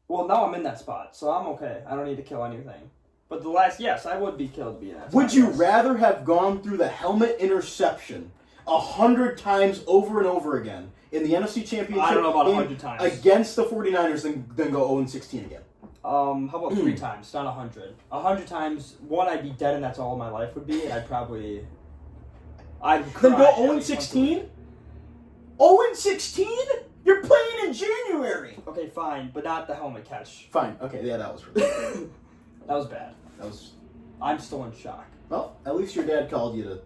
Well, now I'm in that spot, so I'm okay. I don't need to kill anything. But yes, I would be killed to be in that spot. Would you yes. rather have gone through the helmet interception 100 times over and over again in the NFC Championship I don't know about 100 times. against the 49ers than go 0-16 again? How about 3 times, not 100? 100 times, one, I'd be dead and that's all my life would be, and I'd cry. Then go 0-16? 0-16? You're playing in January. Okay, fine, but not the helmet catch. Fine. Okay, yeah, that was really That was bad. that was. I'm still in shock. Well, at least your dad called you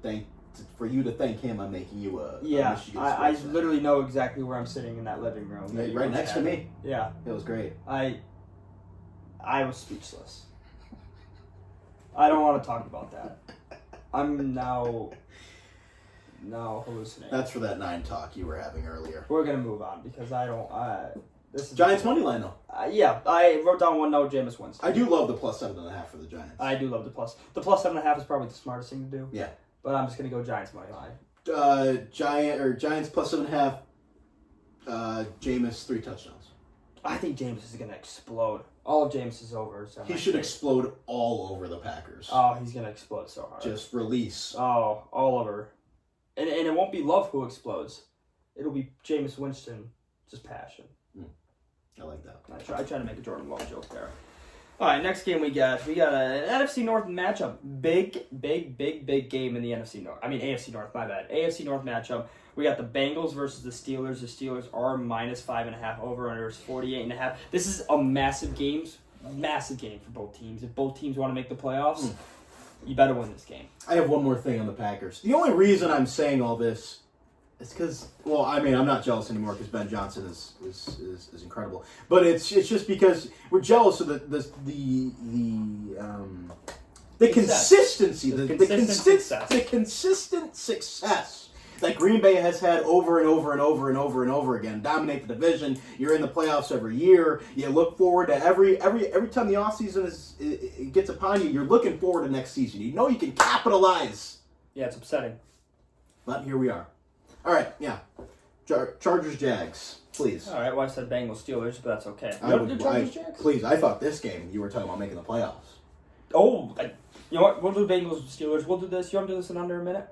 for you to thank him on making you a Yeah, Michigan I sports fan. literally know exactly where I'm sitting in that living room. Yeah, right next to me. Yeah, It was great. I was speechless. I don't want to talk about that. I'm now hallucinating. That's for that 9 talk you were having earlier. We're gonna move on because I don't. This is Giants money line though. Yeah, I wrote down one note. Jameis Winston. I do love the plus 7.5 for the Giants. I do love the plus. The plus 7.5 is probably the smartest thing to do. Yeah. But I'm just gonna go Giants money line. Giants plus 7.5. Jameis 3 touchdowns. I think Jameis is gonna explode. All of Jameis is over. So He should explode all over the Packers. Oh, he's gonna explode so hard. Just release. Oh, all over. And it won't be Love who explodes. It'll be Jameis Winston, just passion. I like that. I try to make a Jordan Love joke there. All right, next game we got an NFC North matchup. Big game in the NFC North. I mean AFC North. My bad. AFC North matchup. We got the Bengals versus the Steelers. The Steelers are -5.5. Over under is 48.5. This is a massive game for both teams. If both teams want to make the playoffs, you better win this game. I have one more thing on the Packers. The only reason I'm saying all this is because, well, I mean, I'm not jealous anymore because Ben Johnson is incredible. But it's just because we're jealous of the consistency, the consistent success that Green Bay has had over and over again. Dominate the division. You're in the playoffs every year. You look forward to every time the offseason it gets upon you, you're looking forward to next season. You know you can capitalize. Yeah, it's upsetting. But here we are. All right, yeah. Chargers, Jags. Please. All right, well, I said Bengals Steelers, but that's okay. Please, I thought this game you were talking about making the playoffs. Oh, you know what? We'll do Bengals Steelers. We'll do this. You want to do this in under a minute?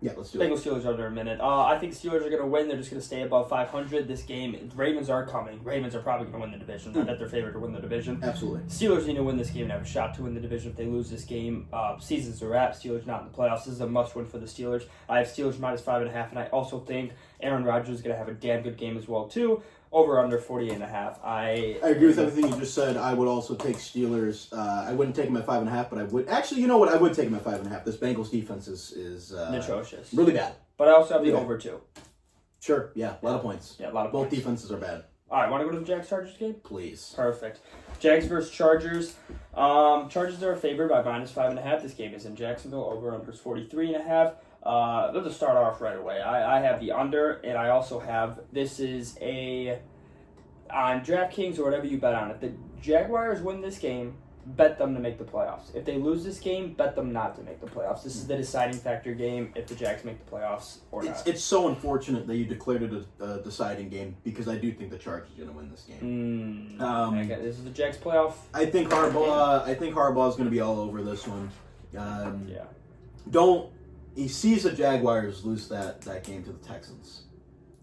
Yeah, let's do Bengals Steelers under a minute. I think the Steelers are going to win. They're just going to stay above 500 this game. Ravens are coming. Ravens are probably going to win the division. I bet they're favored to win the division. Absolutely. Steelers need to win this game and have a shot to win the division. If they lose this game, seasons are wrapped. Steelers not in the playoffs. This is a must-win for the Steelers. I have Steelers minus 5.5, and I also think Aaron Rodgers is going to have a damn good game as well too. Over under 48.5. I agree with everything you just said. I would also take Steelers. I wouldn't take them at 5.5, but I would actually. You know what? I would take them at 5.5. This Bengals defense is atrocious, really bad. But I also have the over too. Sure. Yeah. A lot of points. Yeah, a lot of both points. defenses are bad. All right. Want to go to the Jags Chargers game? Please. Perfect. Jags versus Chargers. Chargers are favored by minus 5.5. This game is in Jacksonville. Over under is 43.5. Let's just start off right away. I have the under, and I also have this is a on DraftKings or whatever you bet on. If the Jaguars win this game, bet them to make the playoffs. If they lose this game, bet them not to make the playoffs. This is the deciding factor game if the Jags make the playoffs or not. It's so unfortunate that you declared it a deciding game because I do think the Chargers are going to win this game. This is the Jags playoff. I think Harbaugh is going to be all over this one. Yeah. He sees the Jaguars lose that game to the Texans.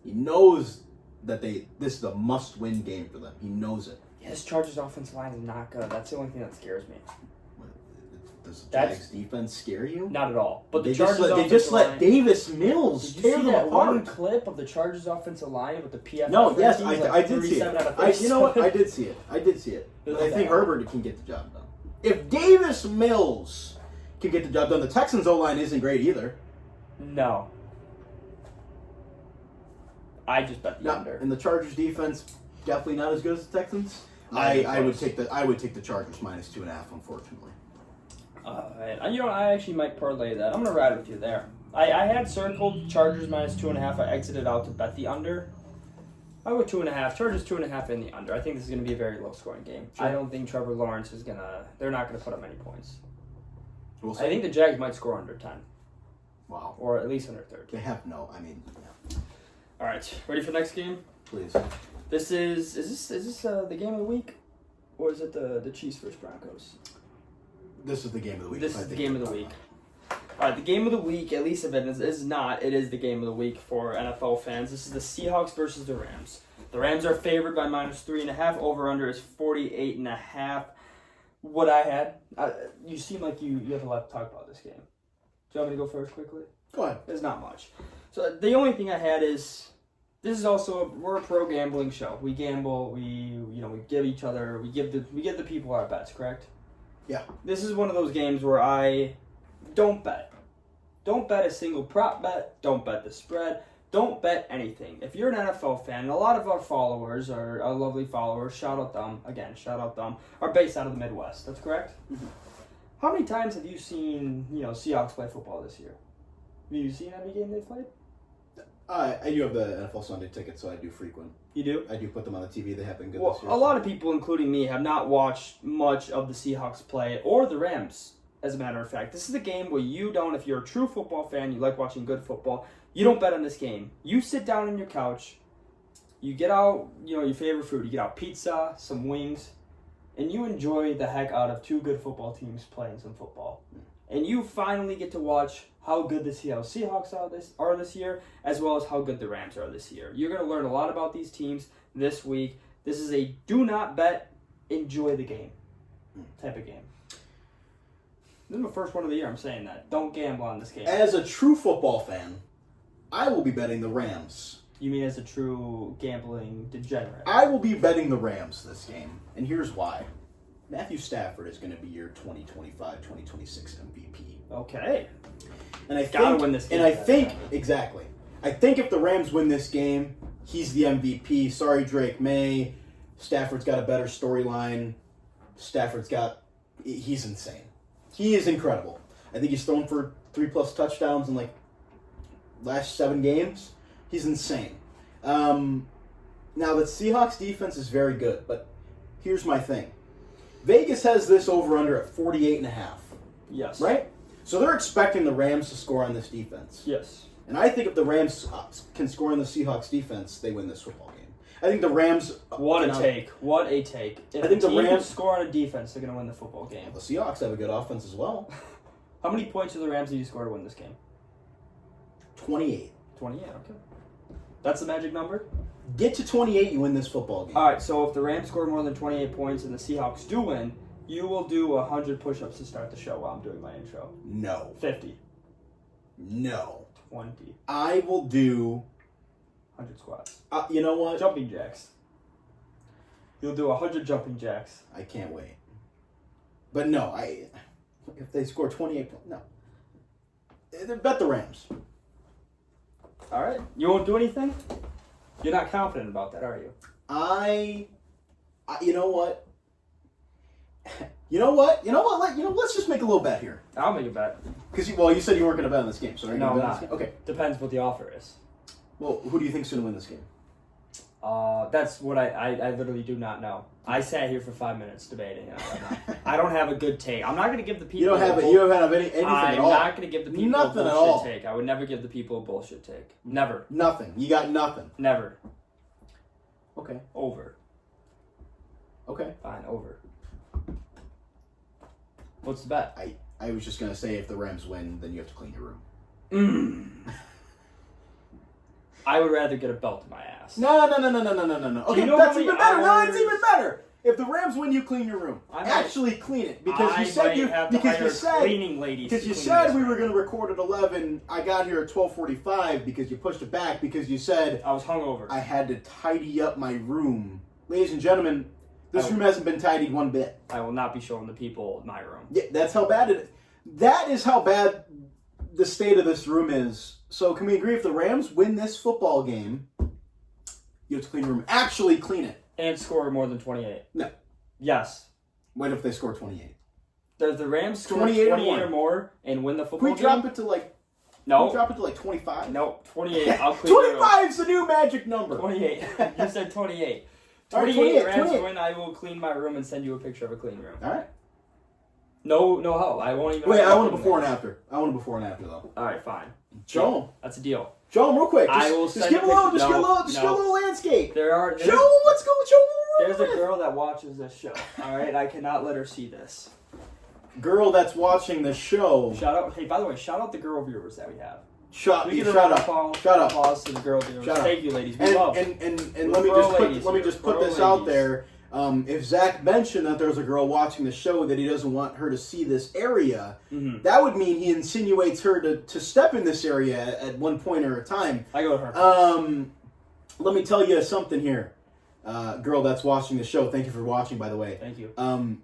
He knows that this is a must-win game for them. He knows it. Yeah, this Chargers offensive line is not good. That's the only thing that scares me. Does the Jags defense scare you? Not at all. But they just let Davis Mills tear them apart. One clip of the Chargers offensive line with the PFF? No, yes, I did see it. You know what? I did see it. I think Herbert can get the job done. If Davis Mills can get the job done, the Texans O-line isn't great either. No. I just bet the under. And the Chargers defense definitely not as good as the Texans. I would take the Chargers minus 2.5, unfortunately. I actually might parlay that. I'm gonna ride with you there. I had circled Chargers minus 2.5. I exited out to bet the under. I go 2.5. Chargers 2.5 in the under. I think this is gonna be a very low scoring game. Sure. I don't think Trevor Lawrence is gonna. They're not gonna put up many points. We'll see. I think the Jags might score under 10. Wow. Or at least under 30. They have no. I mean. Yeah. All right, ready for next game? Please. This is this the game of the week, or is it the Chiefs versus Broncos? This is the game of the week. This is the game of the week. All right, the game of the week, at least if it is not, it is the game of the week for NFL fans. This is the Seahawks versus the Rams. The Rams are favored by minus 3.5. Over under is 48.5. What I had, you seem like you have a lot to talk about this game. Do you want me to go first quickly? Go ahead. There's not much. So the only thing I had is, this is also we're a pro gambling show. We gamble. We give each other. We give the people our bets. Correct? Yeah. This is one of those games where I don't bet. Don't bet a single prop bet. Don't bet the spread. Don't bet anything. If you're an NFL fan, a lot of our followers, our lovely followers, shout out them, are based out of the Midwest. That's correct? Mm-hmm. How many times have you seen, Seahawks play football this year? Have you seen every game they played? I do have the NFL Sunday ticket, so I do frequent. You do? I do put them on the TV. They have been good this year. A lot of people, including me, have not watched much of the Seahawks play, or the Rams, as a matter of fact. This is a game where you don't, if you're a true football fan, you like watching good football, you don't bet on this game. You sit down on your couch, you get out, your favorite food. You get out pizza, some wings, and you enjoy the heck out of two good football teams playing some football. And you finally get to watch how good the Seattle Seahawks are this year, as well as how good the Rams are this year. You're going to learn a lot about these teams this week. This is a do not bet, enjoy the game type of game. This is my first one of the year. I'm saying that. Don't gamble on this game. As a true football fan, I will be betting the Rams. You mean as a true gambling degenerate? I will be betting the Rams this game, and here's why. Matthew Stafford is going to be your 2025-2026 MVP. Okay. And I gotta win this game. And I think exactly. I think if the Rams win this game, he's the MVP. Sorry, Drake May. Stafford's got a better storyline. He's insane. He is incredible. I think he's thrown for 3+ touchdowns in last 7 games. He's insane. Now the Seahawks defense is very good, but here's my thing. Vegas has this over-under at 48.5. Yes. Right? So they're expecting the Rams to score on this defense. Yes. And I think if the Rams can score on the Seahawks defense, they win this football game. I think the Rams. What a take! What a take! If I think the the team Rams score on a defense, they're gonna win the football game. The Seahawks have a good offense as well. How many points do the Rams need to score to win this game? 28. 28. Okay. That's the magic number. Get to 28, you win this football game. All right. So if the Rams score more than 28 points and the Seahawks do win, you will do 100 push-ups to start the show while I'm doing my intro. No. 50. No. 20. I will do. 100 squats. You know what? Jumping jacks. You'll do 100 jumping jacks. I can't wait. But no, if they score 28 points, no. Bet the Rams. All right. You won't do anything? You're not confident about that, are you? You know what? Let's just make a little bet here. I'll make a bet. Because you said you weren't going to bet on this game, so are you No, going to bet I'm on this game? Okay. Depends what the offer is. Well, who do you think's going to win this game? That's what I literally do not know. I sat here for 5 minutes debating. I don't have a good take. I'm not going to give the people. You don't have anything at all. I'm not going to give the people Nothing a at bullshit all. take. I would never give the people a bullshit take. Never. Nothing. You got nothing. Never. Okay. Over. Okay. Fine. Over. What's the bet? I was just going to say if the Rams win, then you have to clean your room. I would rather get a belt in my ass. No. Okay, you know that's how many even better. No, hours- it's even better. If the Rams win, you clean your room. Actually clean it because you said cleaning ladies. because you said we were going to record at 11. I got here at 12:45 because you pushed it back because you said I was hungover. I had to tidy up my room. Ladies and gentlemen, this room hasn't been tidied one bit. I will not be showing the people my room. Yeah, that's how bad it is. That is how bad the state of this room is. So can we agree if the Rams win this football game, you have to clean your room. Actually clean it. And score more than 28. No. Yes. What if they score 28? Does the Rams score 28 28 or more and win the football Can we game? drop it to No. 25? No, 28. I'll clean your room. 25 is the new magic number. 28. You said 28. All right, 28 Rams 28. win, I will clean my room and send you a picture of a clean room. All right. No help. I won't even... Wait, I want a before and after. Though. All right, fine. Show them. That's a deal. Show them real quick. I will Just send give a a little, picture. just give a little landscape. Show them What's going. Show them. There's a girl that watches this show. All right, I cannot let her see this. Girl that's watching the show. Shout out! Hey, by the way, shout out the girl viewers that we have. Shut We give a up. round of applause. Shut up. Applause to the girl viewers. Shut up. Thank you, ladies. We love. And let me just put this out there. If Zach mentioned that there's a girl watching the show that he doesn't want her to see this area, that would mean he insinuates her to step in this area at one point or a time. I go to her. Let me tell you something here. Girl that's watching the show, thank you for watching, by the way. Thank you.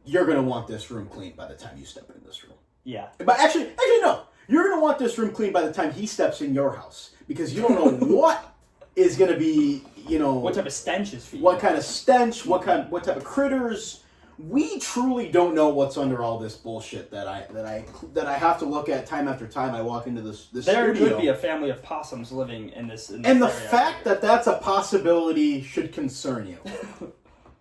You're going to want this room cleaned by the time you step in this room. Yeah. But actually, no. You're going to want this room cleaned by the time he steps in your house. Because you don't know what is going to be, What type of stench is for you? What kind of stench, what type of critters. We truly don't know what's under all this bullshit that I have to look at time after time I walk into this There studio. could be a family of possums living in this and area. the fact that that's a possibility should concern you.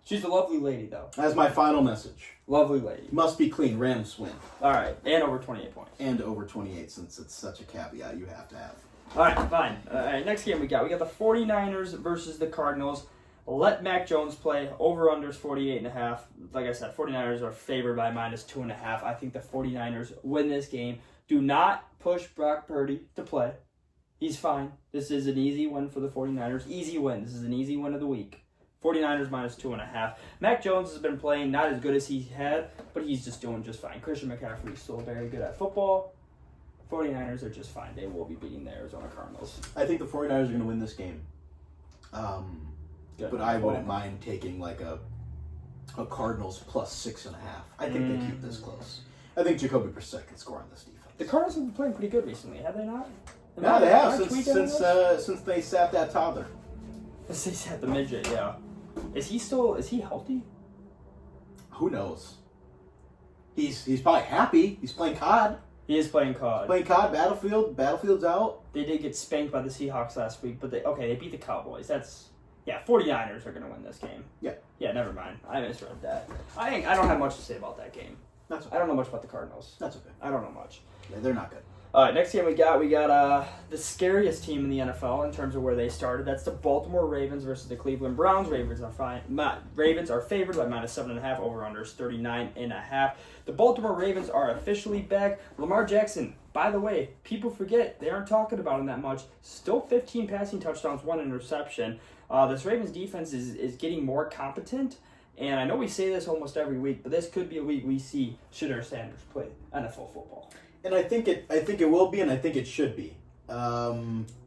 She's a lovely lady, though. That's my final message. Lovely lady. Must be clean. Rams win. All right, and over 28 points. And over 28, since it's such a caveat you have to have. All right, fine. All right, next game we got the 49ers versus the Cardinals. Let Mac Jones play. Over-unders 48.5. Like I said, 49ers are favored by -2.5. I think the 49ers win this game. Do not push Brock Purdy to play. He's fine. This is an easy win for the 49ers. Easy win. This is an easy win of the week. 49ers -2.5. Mac Jones has been playing not as good as he had, but he's just doing just fine. Christian McCaffrey is still very good at football. 49ers are just fine. They will be beating the Arizona Cardinals. I think the 49ers are going to win this game. Good. But I wouldn't mind taking like a Cardinals +6.5. I think they keep this close. I think Jacoby Brissett can score on this defense. The Cardinals have been playing pretty good recently, have they not? Yeah, they have since they sat that toddler. Since they sat the midget, yeah. Is he healthy? Who knows? He's probably happy. He's playing COD. He is playing COD. Battlefield's out. They did get spanked by the Seahawks last week, but they beat the Cowboys. 49ers are going to win this game. Yeah, never mind. I misread that. I don't have much to say about that game. That's okay. I don't know much about the Cardinals. That's okay. I don't know much. Yeah, they're not good. All right, next game we got the scariest team in the NFL in terms of where they started. That's the Baltimore Ravens versus the Cleveland Browns. Ravens are favored by -7.5. Over/under is 39.5. The Baltimore Ravens are officially back. Lamar Jackson, by the way, people forget they aren't talking about him that much. Still 15 passing touchdowns, 1 interception. This Ravens defense is getting more competent. And I know we say this almost every week, but this could be a week we see Shedeur Sanders play NFL football. And I think it will be, and I think it should be.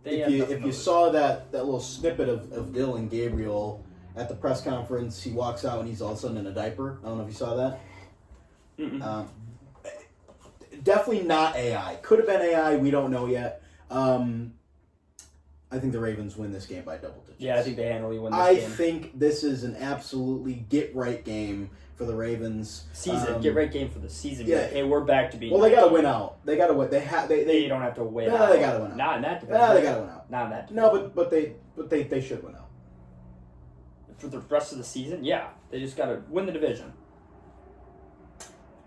If you saw that little snippet of Dylan Gabriel at the press conference, he walks out and he's all of a sudden in a diaper. I don't know if you saw that. Definitely not AI. Could have been AI. We don't know yet. I think the Ravens win this game by double digits. Yeah, I think they handily win this game. I think this is an absolutely get-right game for the Ravens. Get-right game for the season. Yeah. Hey, we're back to being... Well, they got to win out. They got to win. They don't have to win out. They got to win out. Not in that division. They got to win out. Not in that division. No, but they should win out. For the rest of the season, yeah. They just got to win the division.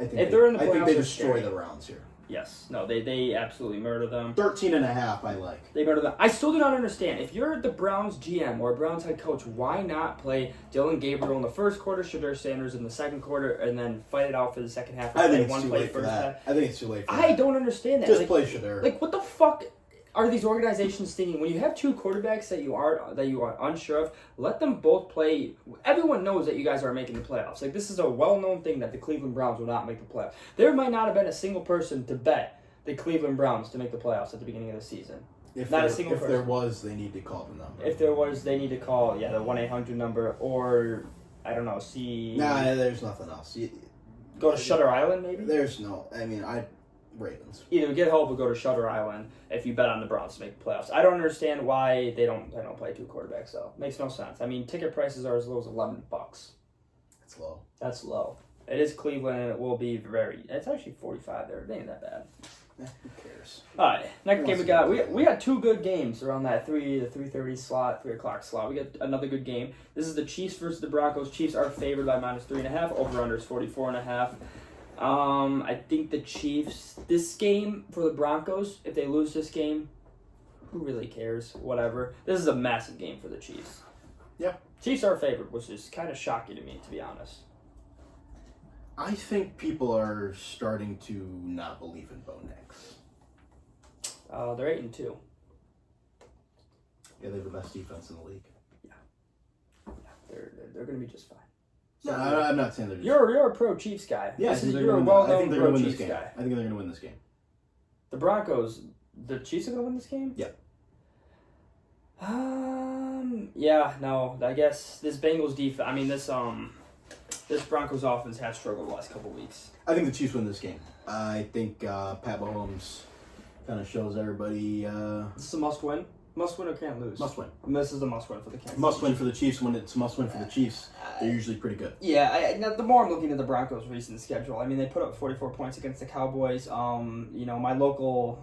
I think they destroy the Browns here. Yes. No, they absolutely murder them. 13.5, I like. They murder them. I still do not understand. If you're the Browns GM or Browns head coach, why not play Dylan Gabriel in the first quarter, Shedeur Sanders in the second quarter, and then fight it out for the second half? I think it's too late for that. I think it's too late for that. I don't understand that. Just play Shedeur. Like, what the fuck are these organizations thinking? When you have two quarterbacks that you are unsure of, let them both play. Everyone knows that you guys are making the playoffs. Like, this is a well-known thing that the Cleveland Browns will not make the playoffs. There might not have been a single person to bet the Cleveland Browns to make the playoffs at the beginning of the season. If person. there was, they need to call the number. If there was, they need to call the 1-800 number, or I don't know. Nah, there's nothing else. Go to Shutter Island, maybe. There's no. I mean, Ravens. Either get help or go to Shutter Island if you bet on the Browns to make the playoffs. I don't understand why they don't play two quarterbacks though. Makes no sense. I mean, ticket prices are as low as $11. That's low. That's low. It is Cleveland, and it will be it's actually 45 there. It ain't that bad. Who cares? All right, next game we got two good games around that 3:30 slot, 3 o'clock slot. We got another good game. This is the Chiefs versus the Broncos. Chiefs are favored by -3.5. Over/under is 44.5. I think the Chiefs, this game for the Broncos, if they lose this game, who really cares? Whatever. This is a massive game for the Chiefs. Yeah. Chiefs are favored, which is kind of shocking to me, to be honest. I think people are starting to not believe in Bo Nix. They're 8-2. Yeah, they have the best defense in the league. Yeah, they're going to be just fine. So no, I'm not saying they're just... You're a pro Chiefs guy. Yeah, you're a well-known pro Chiefs guy. I think they're going to win this game. The Broncos, the Chiefs are going to win this game? Yeah. Yeah, no, I guess this Bengals defense, I mean, this Broncos offense has struggled the last couple of weeks. I think the Chiefs win this game. I think Pat Mahomes kind of shows everybody... This is a must-win? Must-win or can't lose? Must-win. And this is a must-win for the Kansas Must-win for the Chiefs. When it's must-win for the Chiefs, they're usually pretty good. Yeah, now the more I'm looking at the Broncos' recent schedule, I mean, they put up 44 points against the Cowboys. The local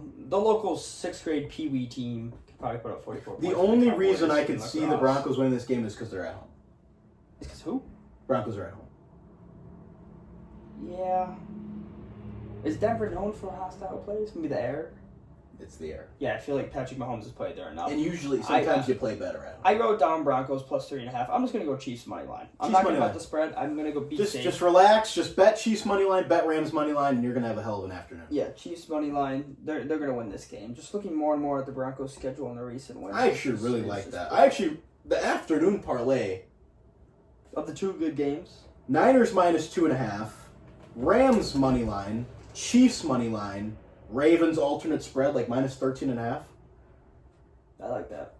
6th grade Pee Wee team could probably put up 44 points. The only reason I can see the Broncos winning this game is because they're at home. Because who? Broncos are at home. Yeah. Is Denver known for a hostile place? Maybe the air? It's the air. Yeah, I feel like Patrick Mahomes has played there enough. And usually, sometimes you play better at home. I wrote down Broncos plus 3.5. I'm just going to go Chiefs money line. I'm not going to bet the spread. I'm going to go beat safe. Just relax. Just bet Chiefs money line, bet Rams money line, and you're going to have a hell of an afternoon. Yeah, Chiefs money line. They're going to win this game. Just looking more and more at the Broncos' schedule in the recent wins. I actually really like that. The afternoon parlay of the two good games. Niners -2.5, Rams money line, Chiefs money line, Ravens alternate spread like -13.5. I like that.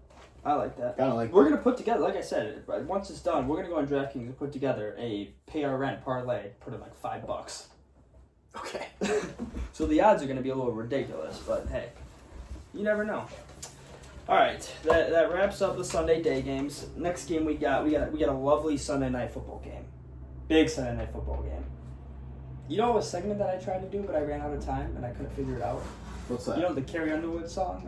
Kind of like. We're gonna put together, like I said, once it's done, we're gonna go on DraftKings and put together a pay our rent parlay. Put in like $5. Okay. So the odds are gonna be a little ridiculous, but hey, you never know. All right, that wraps up the Sunday day games. Next game we got a lovely Sunday night football game, big Sunday night football game. You know a segment that I tried to do, but I ran out of time and I couldn't figure it out. What's that? You know the Carrie Underwood song,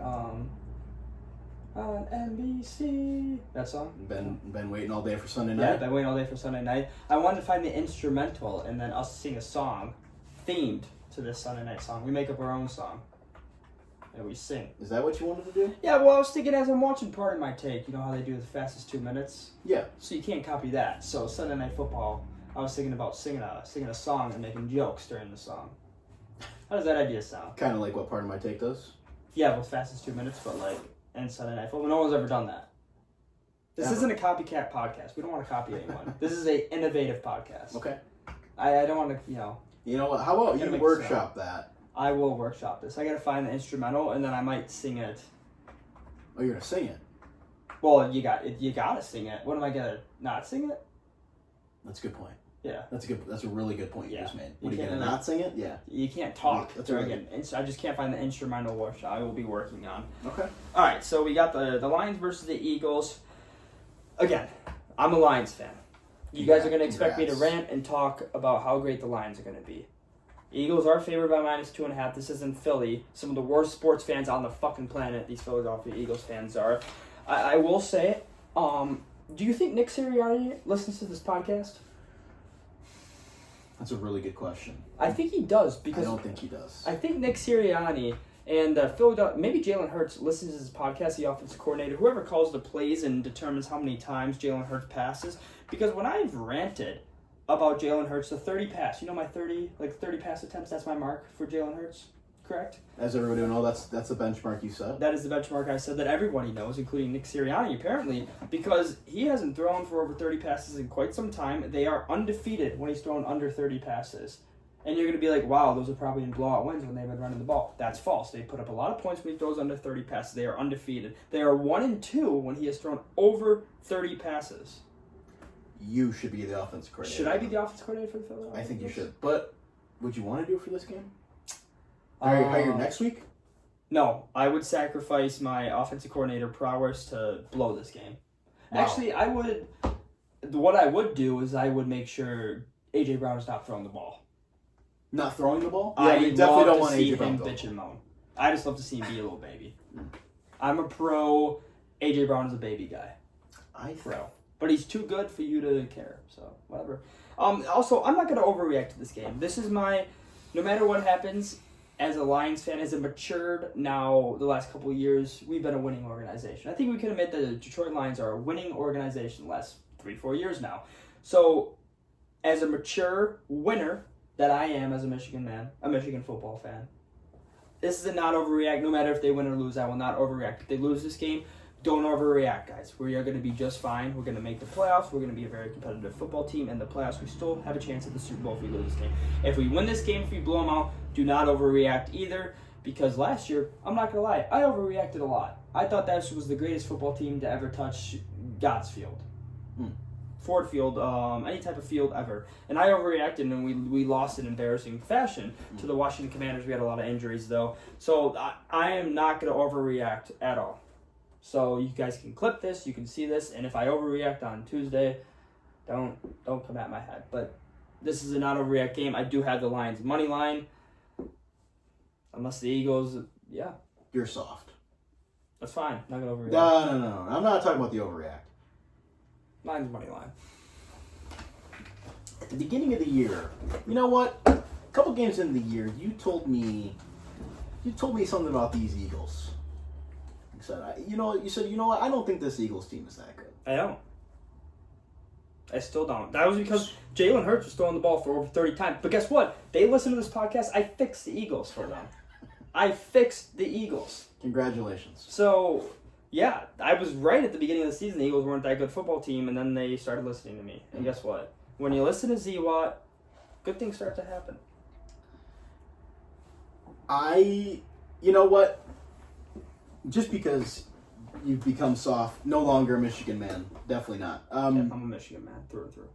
on NBC. That song. Been waiting all day for Sunday night. Yeah, been waiting all day for Sunday night. I wanted to find the instrumental and then us sing a song themed to this Sunday night song. We make up our own song. and we sing. Is that what you wanted to do? Yeah, well, I was thinking as I'm watching Part of My Take, you know how they do the fastest 2 minutes? Yeah. So you can't copy that. So Sunday Night Football, I was thinking about singing a song and making jokes during the song. How does that idea sound? Kind of like what Part of My Take does. Yeah, well, fastest 2 minutes, but like, and Sunday Night Football. No one's ever done that. This isn't a copycat podcast. We don't want to copy anyone. This is a innovative podcast. Okay. I don't want to, You know what? How about you Gotta make workshop that? I will workshop this. I gotta find the instrumental, and then I might sing it. Oh, you're gonna sing it? Well, you gotta sing it. What am I gonna not sing it? That's a good point. Yeah. That's a really good point you just made. What, are you can't gonna not sing it? Yeah. You can't talk. That's during right. it. I just can't find the instrumental workshop. I will be working on. Okay. All right, so we got the Lions versus the Eagles. Again, I'm a Lions fan. You guys are gonna expect me to rant and talk about how great the Lions are gonna be. Eagles are favored by -2.5. This isn't Philly. Some of the worst sports fans on the fucking planet, these Philadelphia Eagles fans are. I will say, do you think Nick Sirianni listens to this podcast? That's a really good question. I think he does because I don't think he does. I think Nick Sirianni and Philadelphia, maybe Jalen Hurts listens to his podcast, the offensive coordinator, whoever calls the plays and determines how many times Jalen Hurts passes. Because when I've ranted about Jalen Hurts, the 30 pass, my 30 pass attempts, that's my mark for Jalen Hurts, correct? As everybody will know, that's the benchmark you set. That is the benchmark I said that everybody knows, including Nick Sirianni, apparently, because he hasn't thrown for over 30 passes in quite some time. They are undefeated when he's thrown under 30 passes. And you're going to be like, wow, those are probably in blowout wins when they've been running the ball. That's false. They put up a lot of points when he throws under 30 passes. They are undefeated. They are 1-2 when he has thrown over 30 passes. You should be the offensive coordinator. Should I be the offensive coordinator for the Philadelphia? I think you should. But would you want to do it for this game? Hire next week? No, I would sacrifice my offensive coordinator prowess to blow this game. Wow. Actually, I would. What I would do is I would make sure AJ Brown is not throwing the ball. Not throwing the ball? Yeah, I definitely don't want AJ Brown to bitch and moan. I just love to see him be a little baby. I'm a pro. AJ Brown is a baby guy. Pro. But he's too good for you to care, so whatever. Also, I'm not going to overreact to this game. This is no matter what happens, as a Lions fan, as a matured now the last couple of years, we've been a winning organization. I think we can admit that the Detroit Lions are a winning organization the last 3-4 years now. So, as a mature winner that I am as a Michigan man, a Michigan football fan, this is a not overreact. No matter if they win or lose, I will not overreact. If they lose this game, don't overreact, guys. We are going to be just fine. We're going to make the playoffs. We're going to be a very competitive football team. In the playoffs, we still have a chance at the Super Bowl if we lose this game. If we win this game, if we blow them out, do not overreact either. Because last year, I'm not going to lie, I overreacted a lot. I thought that was the greatest football team to ever touch God's field. Ford Field, any type of field ever. And I overreacted, and we lost in embarrassing fashion to the Washington Commanders. We had a lot of injuries, though. So I am not going to overreact at all. So you guys can clip this, you can see this, and if I overreact on Tuesday, don't come at my head. But this is a not overreact game. I do have the Lions money line. Unless the Eagles, yeah. You're soft. That's fine. Not gonna overreact. No. I'm not talking about the overreact. Lions money line. At the beginning of the year, you know what? A couple games into the year, you told me something about these Eagles. You said, what? I don't think this Eagles team is that good. I don't. I still don't. That was because Jalen Hurts was throwing the ball for over 30 times. But guess what? They listen to this podcast. I fixed the Eagles for them. I fixed the Eagles. Congratulations. So, yeah, I was right at the beginning of the season. The Eagles weren't that good football team, and then they started listening to me. And guess what? When you listen to Zwat, good things start to happen. You know what? Just because you've become soft, no longer a Michigan man. Definitely not. I'm a Michigan man, through and through.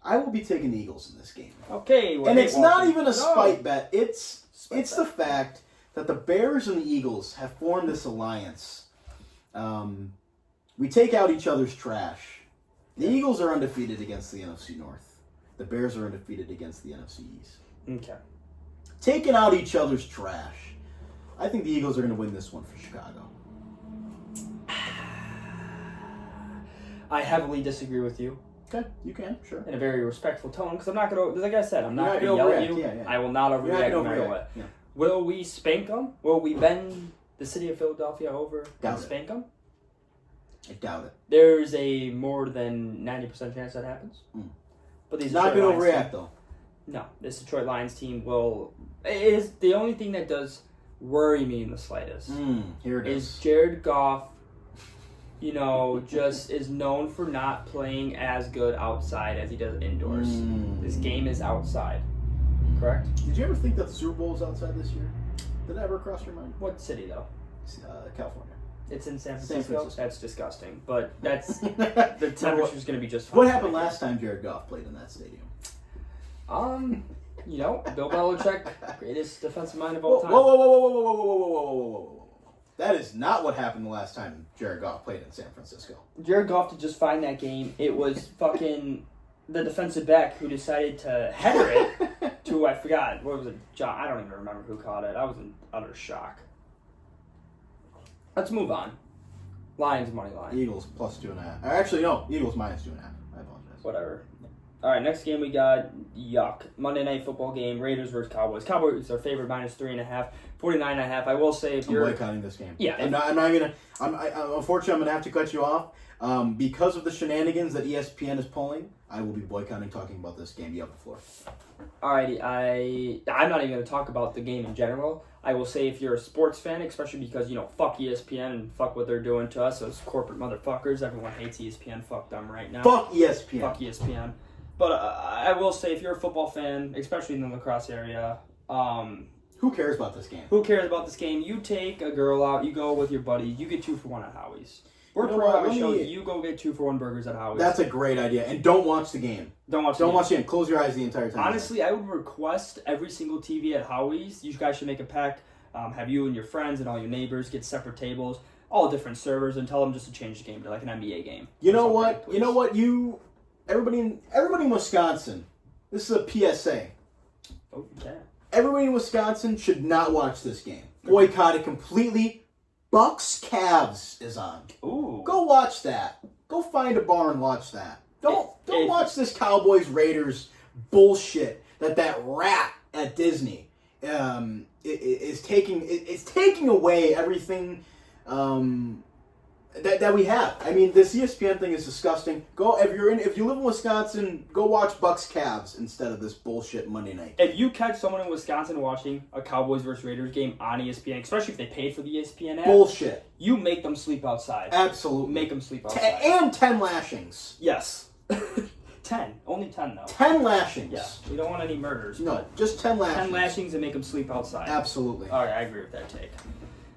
I will be taking the Eagles in this game. Okay. And it's not even a spite bet. It's the fact that the Bears and the Eagles have formed this alliance. We take out each other's trash. The Eagles are undefeated against the NFC North. The Bears are undefeated against the NFC East. Okay. Taking out each other's trash. I think the Eagles are going to win this one for Chicago. I heavily disagree with you. Okay, you can, sure. In a very respectful tone, because I'm not going to, like I said, I'm not going to yell at you. Yeah. I will not overreact no matter what. Yeah. Will we spank them? Will we bend the city of Philadelphia over Doubt and it. spank them? I doubt it. There's a more than 90% chance that happens. But these Not Detroit going to Lions overreact, team- though. No, this Detroit Lions team is the only thing that does worry me in the slightest. Here it Is is. Jared Goff, just is known for not playing as good outside as he does indoors. This game is outside, correct? Did you ever think that the Super Bowl was outside this year? Did that ever cross your mind? What city though? California. It's in San San Francisco. Francisco. That's disgusting, but that's the temperature's going to be just fine. What happened last time Jared Goff played in that stadium? Bill Belichick, greatest defensive mind of Whoa, all time. whoa. That is not what happened the last time Jared Goff played in San Francisco. Jared Goff to just find that game. It was fucking the defensive back who decided to header it to, I forgot, what was it? John? I don't even remember who caught it. I was in utter shock. Let's move on. Lions money line. Eagles plus 2.5. Actually, no. Eagles minus 2.5. I apologize. Whatever. All right, next game we got Monday Night Football game. Raiders versus Cowboys. Cowboys are favored minus 3.5. 49.5. I will say if I'm you're boycotting this game. Yeah, I'm not gonna. Unfortunately, I'm gonna have to cut you off. Because of the shenanigans that ESPN is pulling, I will be boycotting talking about this game. You have the floor. Alrighty, I'm not even going to talk about the game in general. I will say if you're a sports fan, especially because, fuck ESPN and fuck what they're doing to us, those corporate motherfuckers. Everyone hates ESPN. Fuck them right now. Fuck ESPN. Fuck ESPN. But I will say if you're a football fan, especially in the lacrosse area, Who cares about this game? who cares about this game? You take a girl out, you go with your buddy, you get 2 for 1 at Howie's. We're You know pro what, Howie let show. me- You go get 2 for 1 burgers at Howie's. That's a great idea. And don't watch the game. Don't watch. Don't watch the game. Close your eyes the entire time. Honestly, I would request every single TV at Howie's. You guys should make a pact. Have you and your friends and all your neighbors get separate tables, all different servers, and tell them just to change the game to like an NBA game. You know or something, what? please. You know what? Everybody in Wisconsin. This is a PSA. Oh, yeah. Everybody in Wisconsin should not watch this game. Boycott it completely. Bucks Cavs is on. Ooh. Go watch that. Go find a bar and watch that. Don't If- watch this Cowboys Raiders bullshit that rat at Disney is taking. It's taking away everything that we have. I mean, this ESPN thing is disgusting. Go if you live in Wisconsin, go watch Bucks Cavs instead of this bullshit Monday night. If you catch someone in Wisconsin watching a Cowboys versus Raiders game on ESPN, especially if they paid for the ESPN app, Bullshit. you make them sleep outside. Absolutely. Make them sleep outside. And 10 lashings. Yes. 10. Only 10, though. 10 lashings. Yeah. We don't want any murders. No, but just 10 lashings. 10 lashings and make them sleep outside. Absolutely. All right, I agree with that take.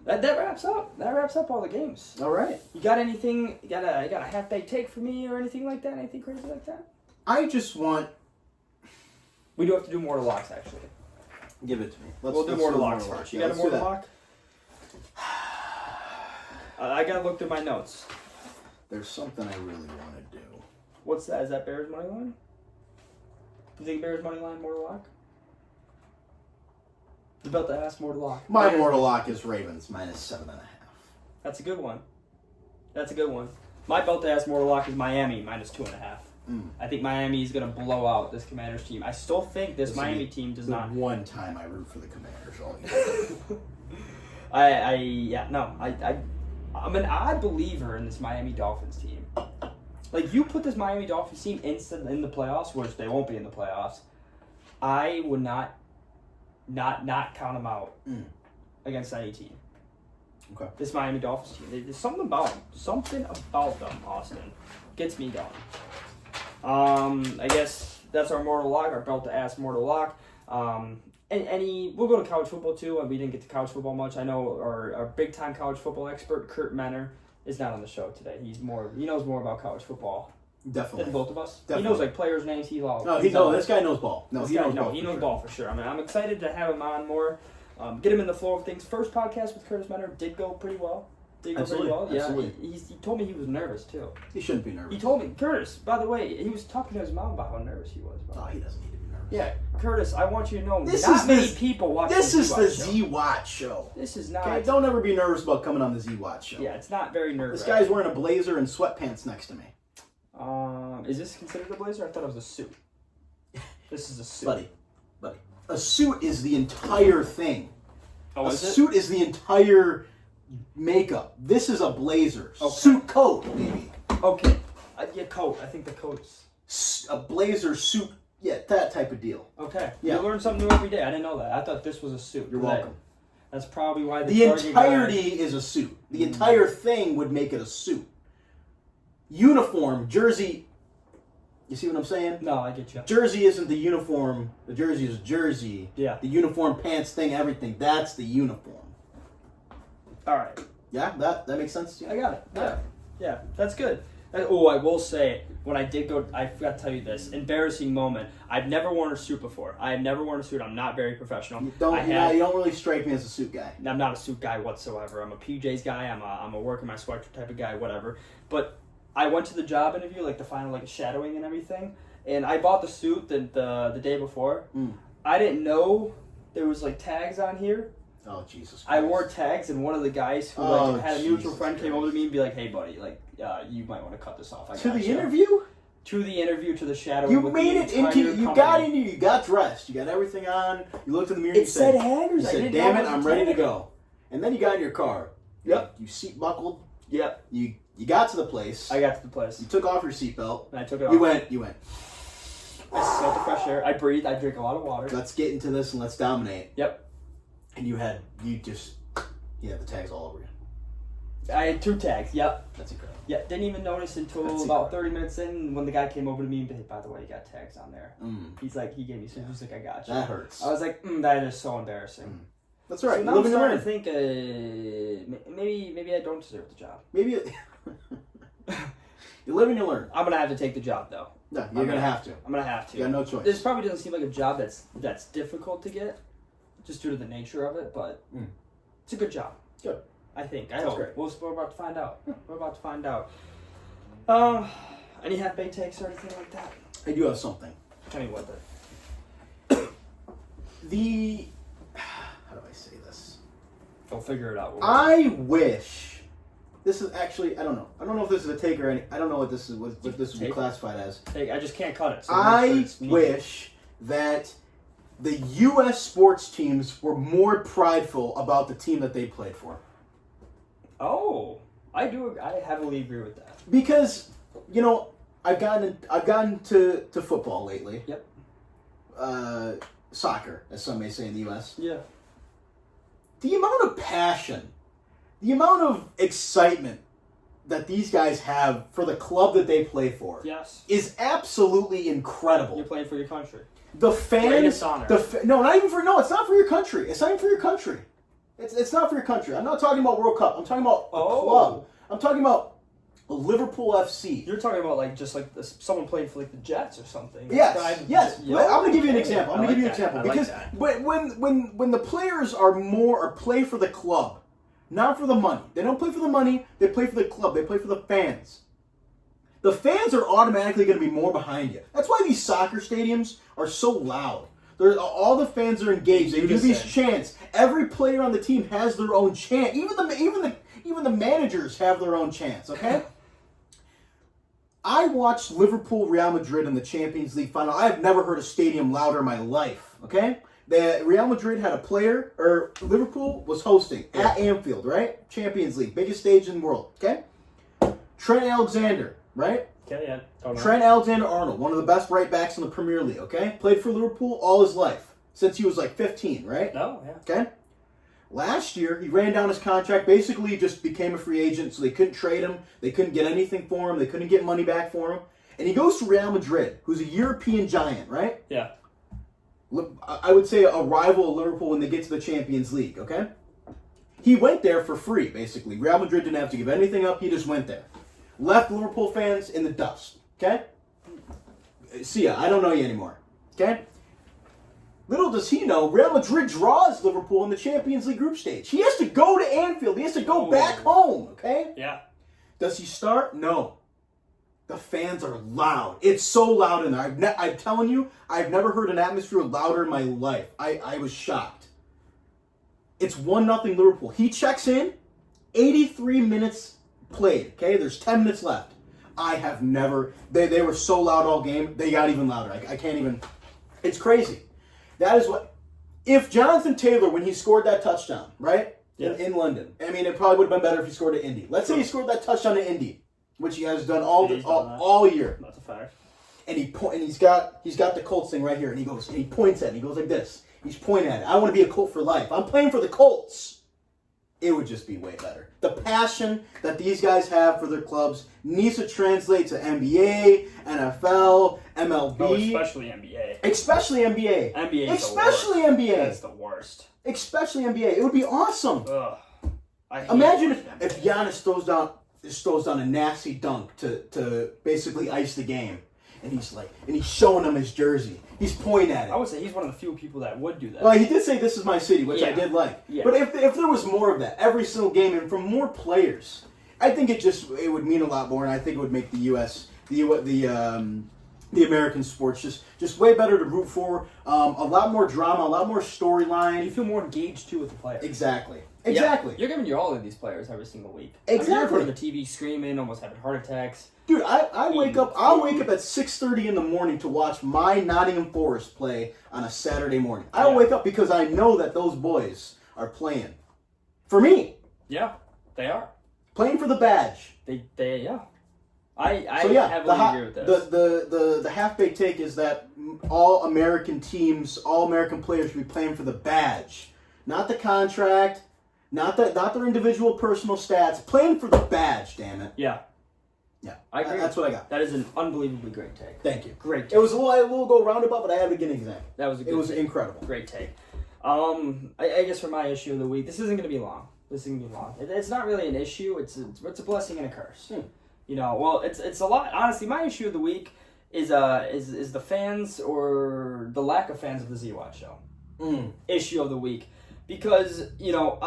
That wraps up. That wraps up all the games. All right. You got anything? You got a half-baked take for me or anything like that? Anything crazy like that? I just want... We do have to do mortal locks, actually. Give it to me. We'll do mortal locks first. You got a let's do mortal that. lock? I gotta look through my notes. There's something I really want to do. What's that? Is that Bears money line? You think Bears money line mortal lock? You about to ask mortal lock. My mortal lock is Ravens minus 7.5. That's a good one. That's a good one. My belt to ask mortal lock is Miami minus 2.5. I think Miami is going to blow out this Commanders team. I still think this Miami team does not. One time I root for the Commanders all year. I'm an odd believer in this Miami Dolphins team. Like, you put this Miami Dolphins team in the playoffs, which they won't be in the playoffs, I would not count them out against any team. Okay. This Miami Dolphins team. There's something about them. Something about them, Austin. Gets me going. I guess that's our mortal lock, our belt to ass mortal lock. We'll go to college football too. We didn't get to college football much. I know our big time college football expert, Kurt Menner, is not on the show today. He knows more about college football Definitely. than both of us. Definitely. He knows like players' names. This guy knows ball. No, this he guy, knows ball. he for knows sure. ball for sure. I mean, I'm excited to have him on more. Get him in the flow of things. First podcast with Curtis Menner did go pretty well. Absolutely. Yeah, Absolutely. he told me he was nervous too. He shouldn't be nervous. He told me, Curtis, by the way, he was talking to his mom about how nervous he was. Oh, he doesn't need to be nervous. Yeah, Curtis, I want you to know, This not is many this- people watch This is the show. Z-Watt show. This is not. Okay, don't ever be nervous about coming on the Z-Watt show. Yeah, it's not very nervous. This guy's wearing a blazer and sweatpants next to me. Is this considered a blazer? I thought it was a suit. This is a suit. Buddy. A suit is the entire thing. Oh, A is it? suit is the entire makeup. This is a blazer. Okay. Suit coat, maybe. Okay. Yeah, coat. I think the coat's... A blazer suit. Yeah, that type of deal. Okay. Yeah. You learn something new every day. I didn't know that. I thought this was a suit. You're welcome. That's probably why The Target entirety is a suit. The entire thing would make it a suit. Uniform, jersey. You see what I'm saying? No, I get you. Jersey isn't the uniform. The jersey is jersey. Yeah. The uniform, pants, thing, everything. That's the uniform. All right. Yeah, that makes sense to you? I got it. Yeah. Yeah, that's good. Oh, I will say, when I did go, I forgot to tell you this, embarrassing moment. I've never worn a suit before. I have never worn a suit. I'm not very professional. You don't really strike me as a suit guy. I'm not a suit guy whatsoever. I'm a PJs guy. I'm a work in my sweatshirt type of guy, whatever. But I went to the job interview, like the final like shadowing and everything, and I bought the suit the day before. I didn't know there was like tags on here. Oh, Jesus Christ. I wore tags, and one of the guys who had a mutual friend came over to me and be like, "Hey, buddy, like, you might want to cut this off." To the interview? To the interview, to the shadowing. You with made the it into. entire You company. got in here. You got dressed. You got everything on. You looked in the mirror. It you said said hangers. You I said, didn't "Damn know it, was I'm a ready to tag." go." And then you got in your car. Yep. You seat buckled. Yep. You got to the place. I got to the place. You took off your seatbelt. And I took it off. You went. I smelled the fresh air. I breathed. I drank a lot of water. Let's get into this and let's dominate. Yep. And you had the tags all over you. I had 2 tags. Yep. That's incredible. Yeah. Didn't even notice until That's about incredible. 30 minutes in when the guy came over to me and hey, by the way, you got tags on there. Mm. He's like, he gave me some. He's like, I got you. That hurts. I was like, that is so embarrassing. That's all right. So now I'm starting to think, maybe I don't deserve the job. Maybe you live and you learn. I'm gonna have to take the job though. No, you're gonna have to. I'm gonna have to. You got no choice. This probably doesn't seem like a job that's difficult to get, just due to the nature of it. But it's a good job. Good. I think. I That's hope. great. We're about to find out. We're about to find out. Any half-baked takes or anything like that? I do have something. Tell me what How do I say this? I'll figure it out. I wish. This is actually. I don't know. I don't know if this is a take or any. I don't know what this is. What this would be Take? classified as. Hey, I just can't cut it. So I make sure it's PG. wish that the U.S. sports teams were more prideful about the team that they played for. Oh, I do. I heavily agree with that. Because I've gotten to football lately. Yep. Soccer, as some may say in the U.S. Yeah. The amount of passion, the amount of excitement that these guys have for the club that they play for Yes. is absolutely incredible. You're playing for your country. The fans, Greatest honor. no, not even for it's not for your country. It's not even for your country. It's not for your country. I'm not talking about World Cup. I'm talking about a club. I'm talking about Liverpool FC. You're talking about like someone playing for like the Jets or something. Yes, yes. Yo, I'm going to give you an okay. example. I'm I going to give you an like example that. I like because that. when the players are play for the club, not for the money. They don't play for the money. They play for the club. They play for the fans. The fans are automatically going to be more behind you. That's why these soccer stadiums are so loud. All the fans are engaged. They do these chants. Every player on the team has their own chant. Even the managers have their own chants. Okay. I watched Liverpool Real Madrid in the Champions League final. I have never heard a stadium louder in my life. Okay. The Real Madrid had a player, or Liverpool was hosting at Anfield, right? Champions League, biggest stage in the world. Okay. Trent Alexander, right? Okay, yeah. Trent Alexander-Arnold, one of the best right backs in the Premier League, okay? Played for Liverpool all his life, since he was like 15, right? No, yeah. Okay? Last year, he ran down his contract, basically just became a free agent, so they couldn't trade him, they couldn't get anything for him, they couldn't get money back for him. And he goes to Real Madrid, who's a European giant, right? Yeah. I would say a rival of Liverpool when they get to the Champions League, okay? He went there for free, basically. Real Madrid didn't have to give anything up, he just went there. Left Liverpool fans in the dust. Okay? See ya. I don't know you anymore. Okay? Little does he know, Real Madrid draws Liverpool in the Champions League group stage. He has to go to Anfield. He has to go back home. Okay? Yeah. Does he start? No. The fans are loud. It's so loud in there. I'm telling you, I've never heard an atmosphere louder in my life. I was shocked. It's 1-0 Liverpool. He checks in, 83 minutes played, okay? There's 10 minutes left. I have never... They were so loud all game, they got even louder. I can't even... It's crazy. That is what... if Jonathan Taylor, when he scored that touchdown, right? Yes. In London. I mean, it probably would have been better if he scored at Indy. Let's say he scored that touchdown at Indy, which he has done all year. That's a fact. And he's got the Colts thing right here, and he points at it, and he goes like this. He's pointing at it. I want to be a Colt for life. I'm playing for the Colts. It would just be way better. The passion that these guys have for their clubs needs to translate to NBA, NFL, MLB. Oh, especially NBA. Especially NBA. NBA. Especially NBA. That's the worst. Especially NBA. It would be awesome. Ugh. Imagine if Giannis throws down a nasty dunk to basically ice the game, and he's showing them his jersey. He's pointing at it. I would say he's one of the few people that would do that. Well, he did say "This is my city," which I did like. Yeah. But if there was more of that every single game and from more players, I think it would mean a lot more, and I think it would make the American sports just way better to root for. A lot more drama, a lot more storyline. You feel more engaged too with the players. Exactly. Yeah, you're giving your all to these players every single week. Exactly. You're in front of the TV screaming, almost having heart attacks. Dude, I'll wake up at 6:30 in the morning to watch my Nottingham Forest play on a Saturday morning. I'll wake up because I know that those boys are playing for me. Yeah, they are. Playing for the badge. They yeah. I heavily agree with this. The half-baked take is that all American teams, all American players should be playing for the badge. Not the contract, not their individual personal stats. Playing for the badge, damn it. Yeah. Yeah, I agree. That's what I got. That is an unbelievably great take. Thank you. Great take. It was a little go roundabout, but I had to get an example. That was a good It was take. incredible. Great take. I guess for my issue of the week, this isn't going to be long. It's not really an issue. It's a blessing and a curse. You know, well, it's a lot. Honestly, my issue of the week is the fans or the lack of fans of the Z-Watch show. Issue of the week, because you know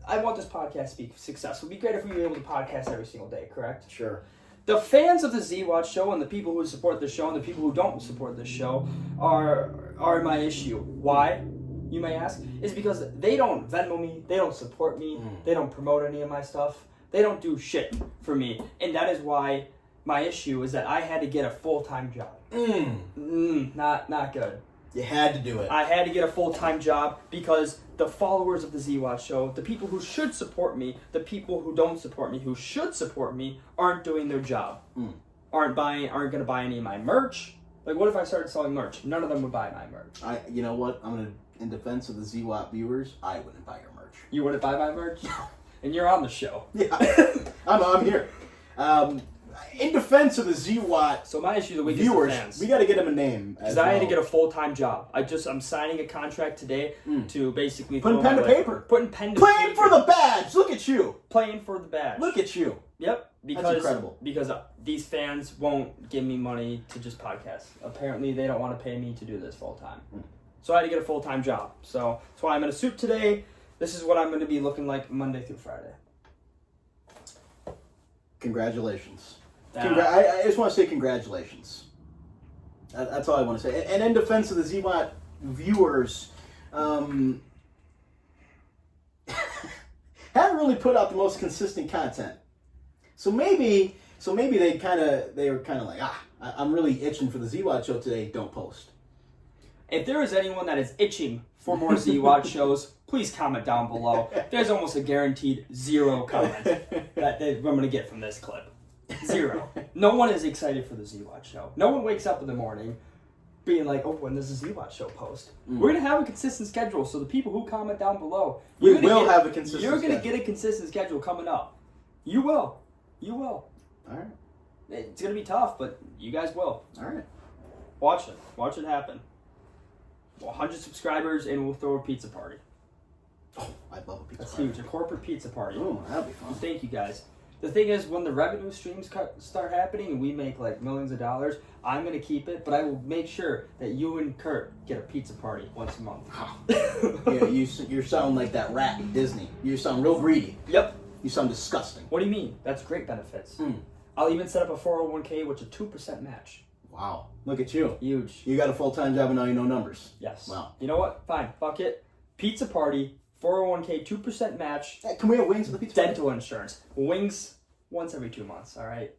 I want this podcast to be successful. It'd be great if we were able to podcast every single day. Correct? Sure. The fans of the Z-Watch show and the people who support the show and the people who don't support the show are my issue. Why, you may ask, is because they don't Venmo me, they don't support me, they don't promote any of my stuff, they don't do shit for me, and that is why my issue is that I had to get a full-time job. Not good. You had to do it. I had to get a full-time job because the followers of the Z-Watch show, the people who should support me, the people who don't support me, who should support me, aren't doing their job. Aren't going to buy any of my merch. Like, what if I started selling merch? None of them would buy my merch. You know what? In defense of the Z-Watt viewers, I wouldn't buy your merch. You wouldn't buy my merch? And you're on the show. Yeah, I'm here. In defense of the Z-Watt so my issue of the week viewers, is the fans. we got to get them a name. Because I had to get a full-time job. I'm signing a contract today to basically putting pen to paper. Putting pen to playing paper. for the badge. Look at you. Playing for the badge. Look at you. Yep. That's incredible. Because these fans won't give me money to just podcast. Apparently, they don't want to pay me to do this full-time. So I had to get a full-time job. So that's why I'm in a suit today. This is what I'm going to be looking like Monday through Friday. Congratulations. I just want to say congratulations. That's all I want to say. And in defense of the Z-Watt viewers, haven't really put out the most consistent content. So maybe they were kind of like, I'm really itching for the Z-Watt show today. Don't post. If there is anyone that is itching for more Z-Watch shows, please comment down below. There's almost a guaranteed 0 comment that I'm going to get from this clip. 0. No one is excited for the Z-Watch show. No one wakes up in the morning being like, oh, when does the Z-Watch show post? We're going to have a consistent schedule, so the people who comment down below, we will have a consistent schedule. You're going to get a consistent schedule coming up. You will. All right. It's going to be tough, but you guys will. All right. Watch it. Watch it happen. 100 subscribers and we'll throw a pizza party. Oh, I'd love a pizza That's party. huge. A corporate pizza party. Oh, that'd be fun. Thank you guys. The thing is, when the revenue streams start happening and we make like millions of dollars, I'm going to keep it, but I will make sure that you and Kurt get a pizza party once a month. Yeah, you sound like that rat in Disney. You sound real greedy. Yep. You sound disgusting. What do you mean? That's great benefits. I'll even set up a 401k with a 2% match. Wow. Look at you. Huge. You got a full-time job and now you know numbers. Yes. Wow. You know what? Fine. Fuck it. Pizza party, 401k, 2% match. Hey, can we have wings at the pizza party? Dental insurance. Wings once every 2 months, all right?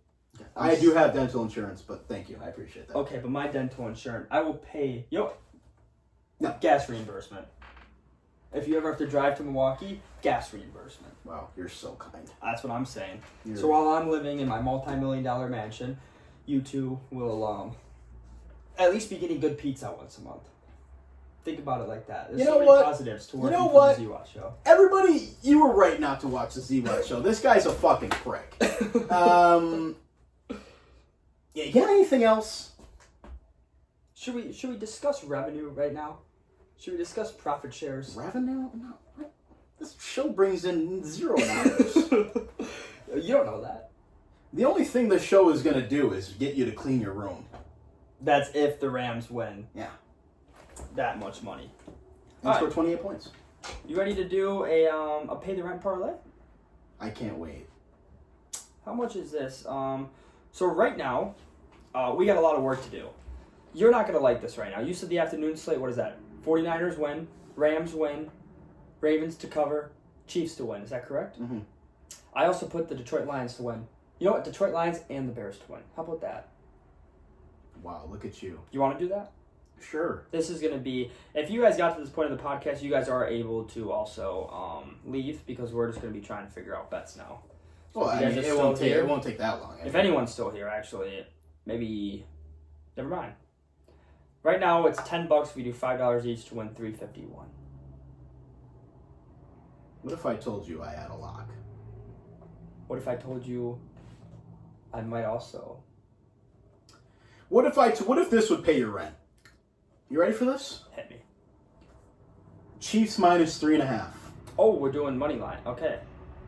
I do have dental insurance, but thank you. I appreciate that. Okay, but my dental insurance, I will pay, No. gas reimbursement. If you ever have to drive to Milwaukee, gas reimbursement. Wow, you're so kind. That's what I'm saying. You're... So while I'm living in my multi-million-dollar mansion, you two will at least be getting good pizza once a month. Think about it like that. There's You know so many what? positives to You working know for what? the Z-Watt show. Everybody, you were right not to watch the Z-Watt show. This guy's a fucking prick. Yeah, you got anything else? Should we discuss revenue right now? Should we discuss profit shares? Revenue? No. This show brings in $0. You don't know that. The only thing this show is going to do is get you to clean your room. That's if the Rams win. Yeah. That much money. And score Alright. 28 points. You ready to do a pay the rent parlay? I can't wait. How much is this? So right now, we got a lot of work to do. You're not going to like this right now. You said the afternoon slate. What is that? 49ers win. Rams win. Ravens to cover. Chiefs to win. Is that correct? Mm-hmm. I also put the Detroit Lions to win. You know what? Detroit Lions and the Bears to win. How about that? Wow, look at you. You want to do that? Sure. This is going to be... If you guys got to this point of the podcast, you guys are able to also leave because we're just going to be trying to figure out bets now. So Well, if I you guys mean, are it still won't take here- it won't take that long. If anyone's still here, actually, maybe... Never mind. Right now, it's $10 if we do $5 each to win $351. What if I told you I had a lock? What if I told you I might also? What if this would pay your rent? You ready for this? Hit me. Chiefs minus 3.5. Oh, we're doing money line. Okay.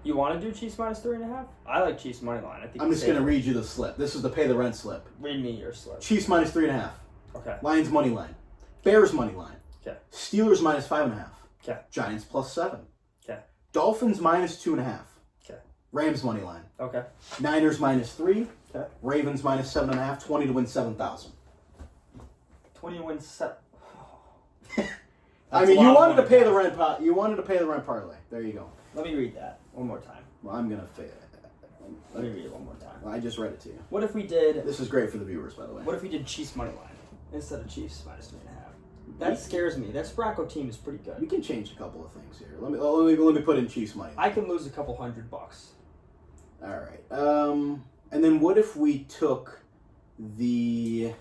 You want to do Chiefs minus 3.5? I like Chiefs money line. I think I'm it's just going to safer. read you the slip. This is the pay the rent slip. Read me your slip. Chiefs minus 3.5. Okay. Lions money line. Bears money line. Okay. Steelers minus 5.5. Okay. Giants plus 7. Okay. Dolphins minus 2.5. Okay. Rams money line. Okay. Niners minus 3. Okay. Ravens minus 7.5. 20 to win 7,000. 20 wins set. I mean, you wanted to pay the rent. You wanted to pay the rent parlay. There you go. Let me read that one more time. Well, I'm gonna pay. Let me read it one more time. Well, I just read it to you. What if we did? This is great for the viewers, by the way. What if we did Chiefs money line instead of Chiefs minus 3.5? That scares me. That Spracco team is pretty We good. can change a couple of things here. Let me put in Chiefs money. I can lose a couple $100. All right. And then what if we took the?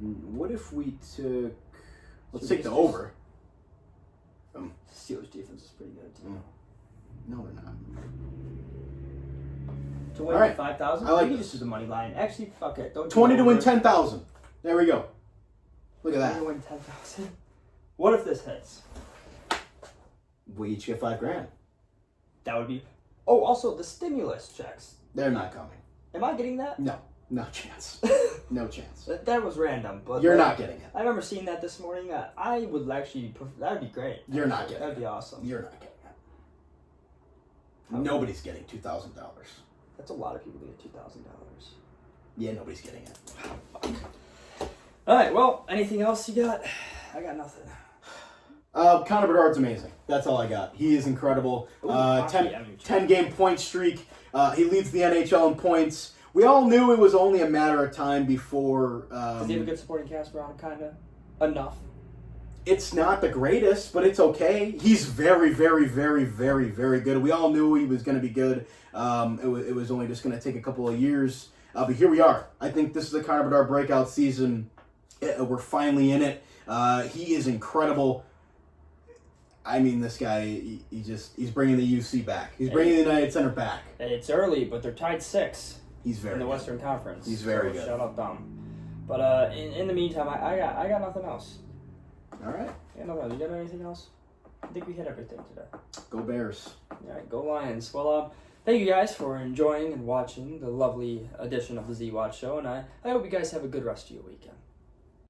What if we took? Let's take the over. Steelers defense is pretty good too. No, they're not. To win All right. 5,000. I like we can this. just do the money line. Actually, fuck it. Don't do 20 to win over. 10,000. There we go. Look at 20 that. to win 10,000. What if this hits? We each get $5,000. That would be. Oh, also the stimulus checks. They're not coming. Am I getting that? No chance. No chance. That was random, but You're not getting it. I remember seeing that this morning. I would actually. That would be great. You're not Actually, getting That'd be awesome. You're not getting it. Nobody's getting $2,000. That's a lot of people to get $2,000. Yeah, nobody's getting it. All right. Well, anything else you got? I got nothing. Connor Bedard's amazing. That's all I got. He is incredible. Ooh, hockey, 10 game point streak. He leads the NHL in points. We all knew it was only a matter of time before. Does he have a good supporting cast around? Kinda enough. It's not the greatest, but it's okay. He's very, very, very, very, very good. We all knew he was going to be good. It was only just going to take a couple of years. But here we are. I think this is the Connor Bedard breakout season. We're finally in it. He is incredible. I mean, this guy, he's bringing the UC back. He's bringing the United Center back. It's early, but they're tied 6 He's very in the good. Western Conference. He's very So good. Shout out them. But in the meantime, I got nothing else. All right. Yeah, no, you got anything else? I think we hit everything today. Go Bears. All right, go Lions. Well, thank you guys for enjoying and watching the lovely edition of the Z-Watch Show, and I hope you guys have a good rest of your weekend.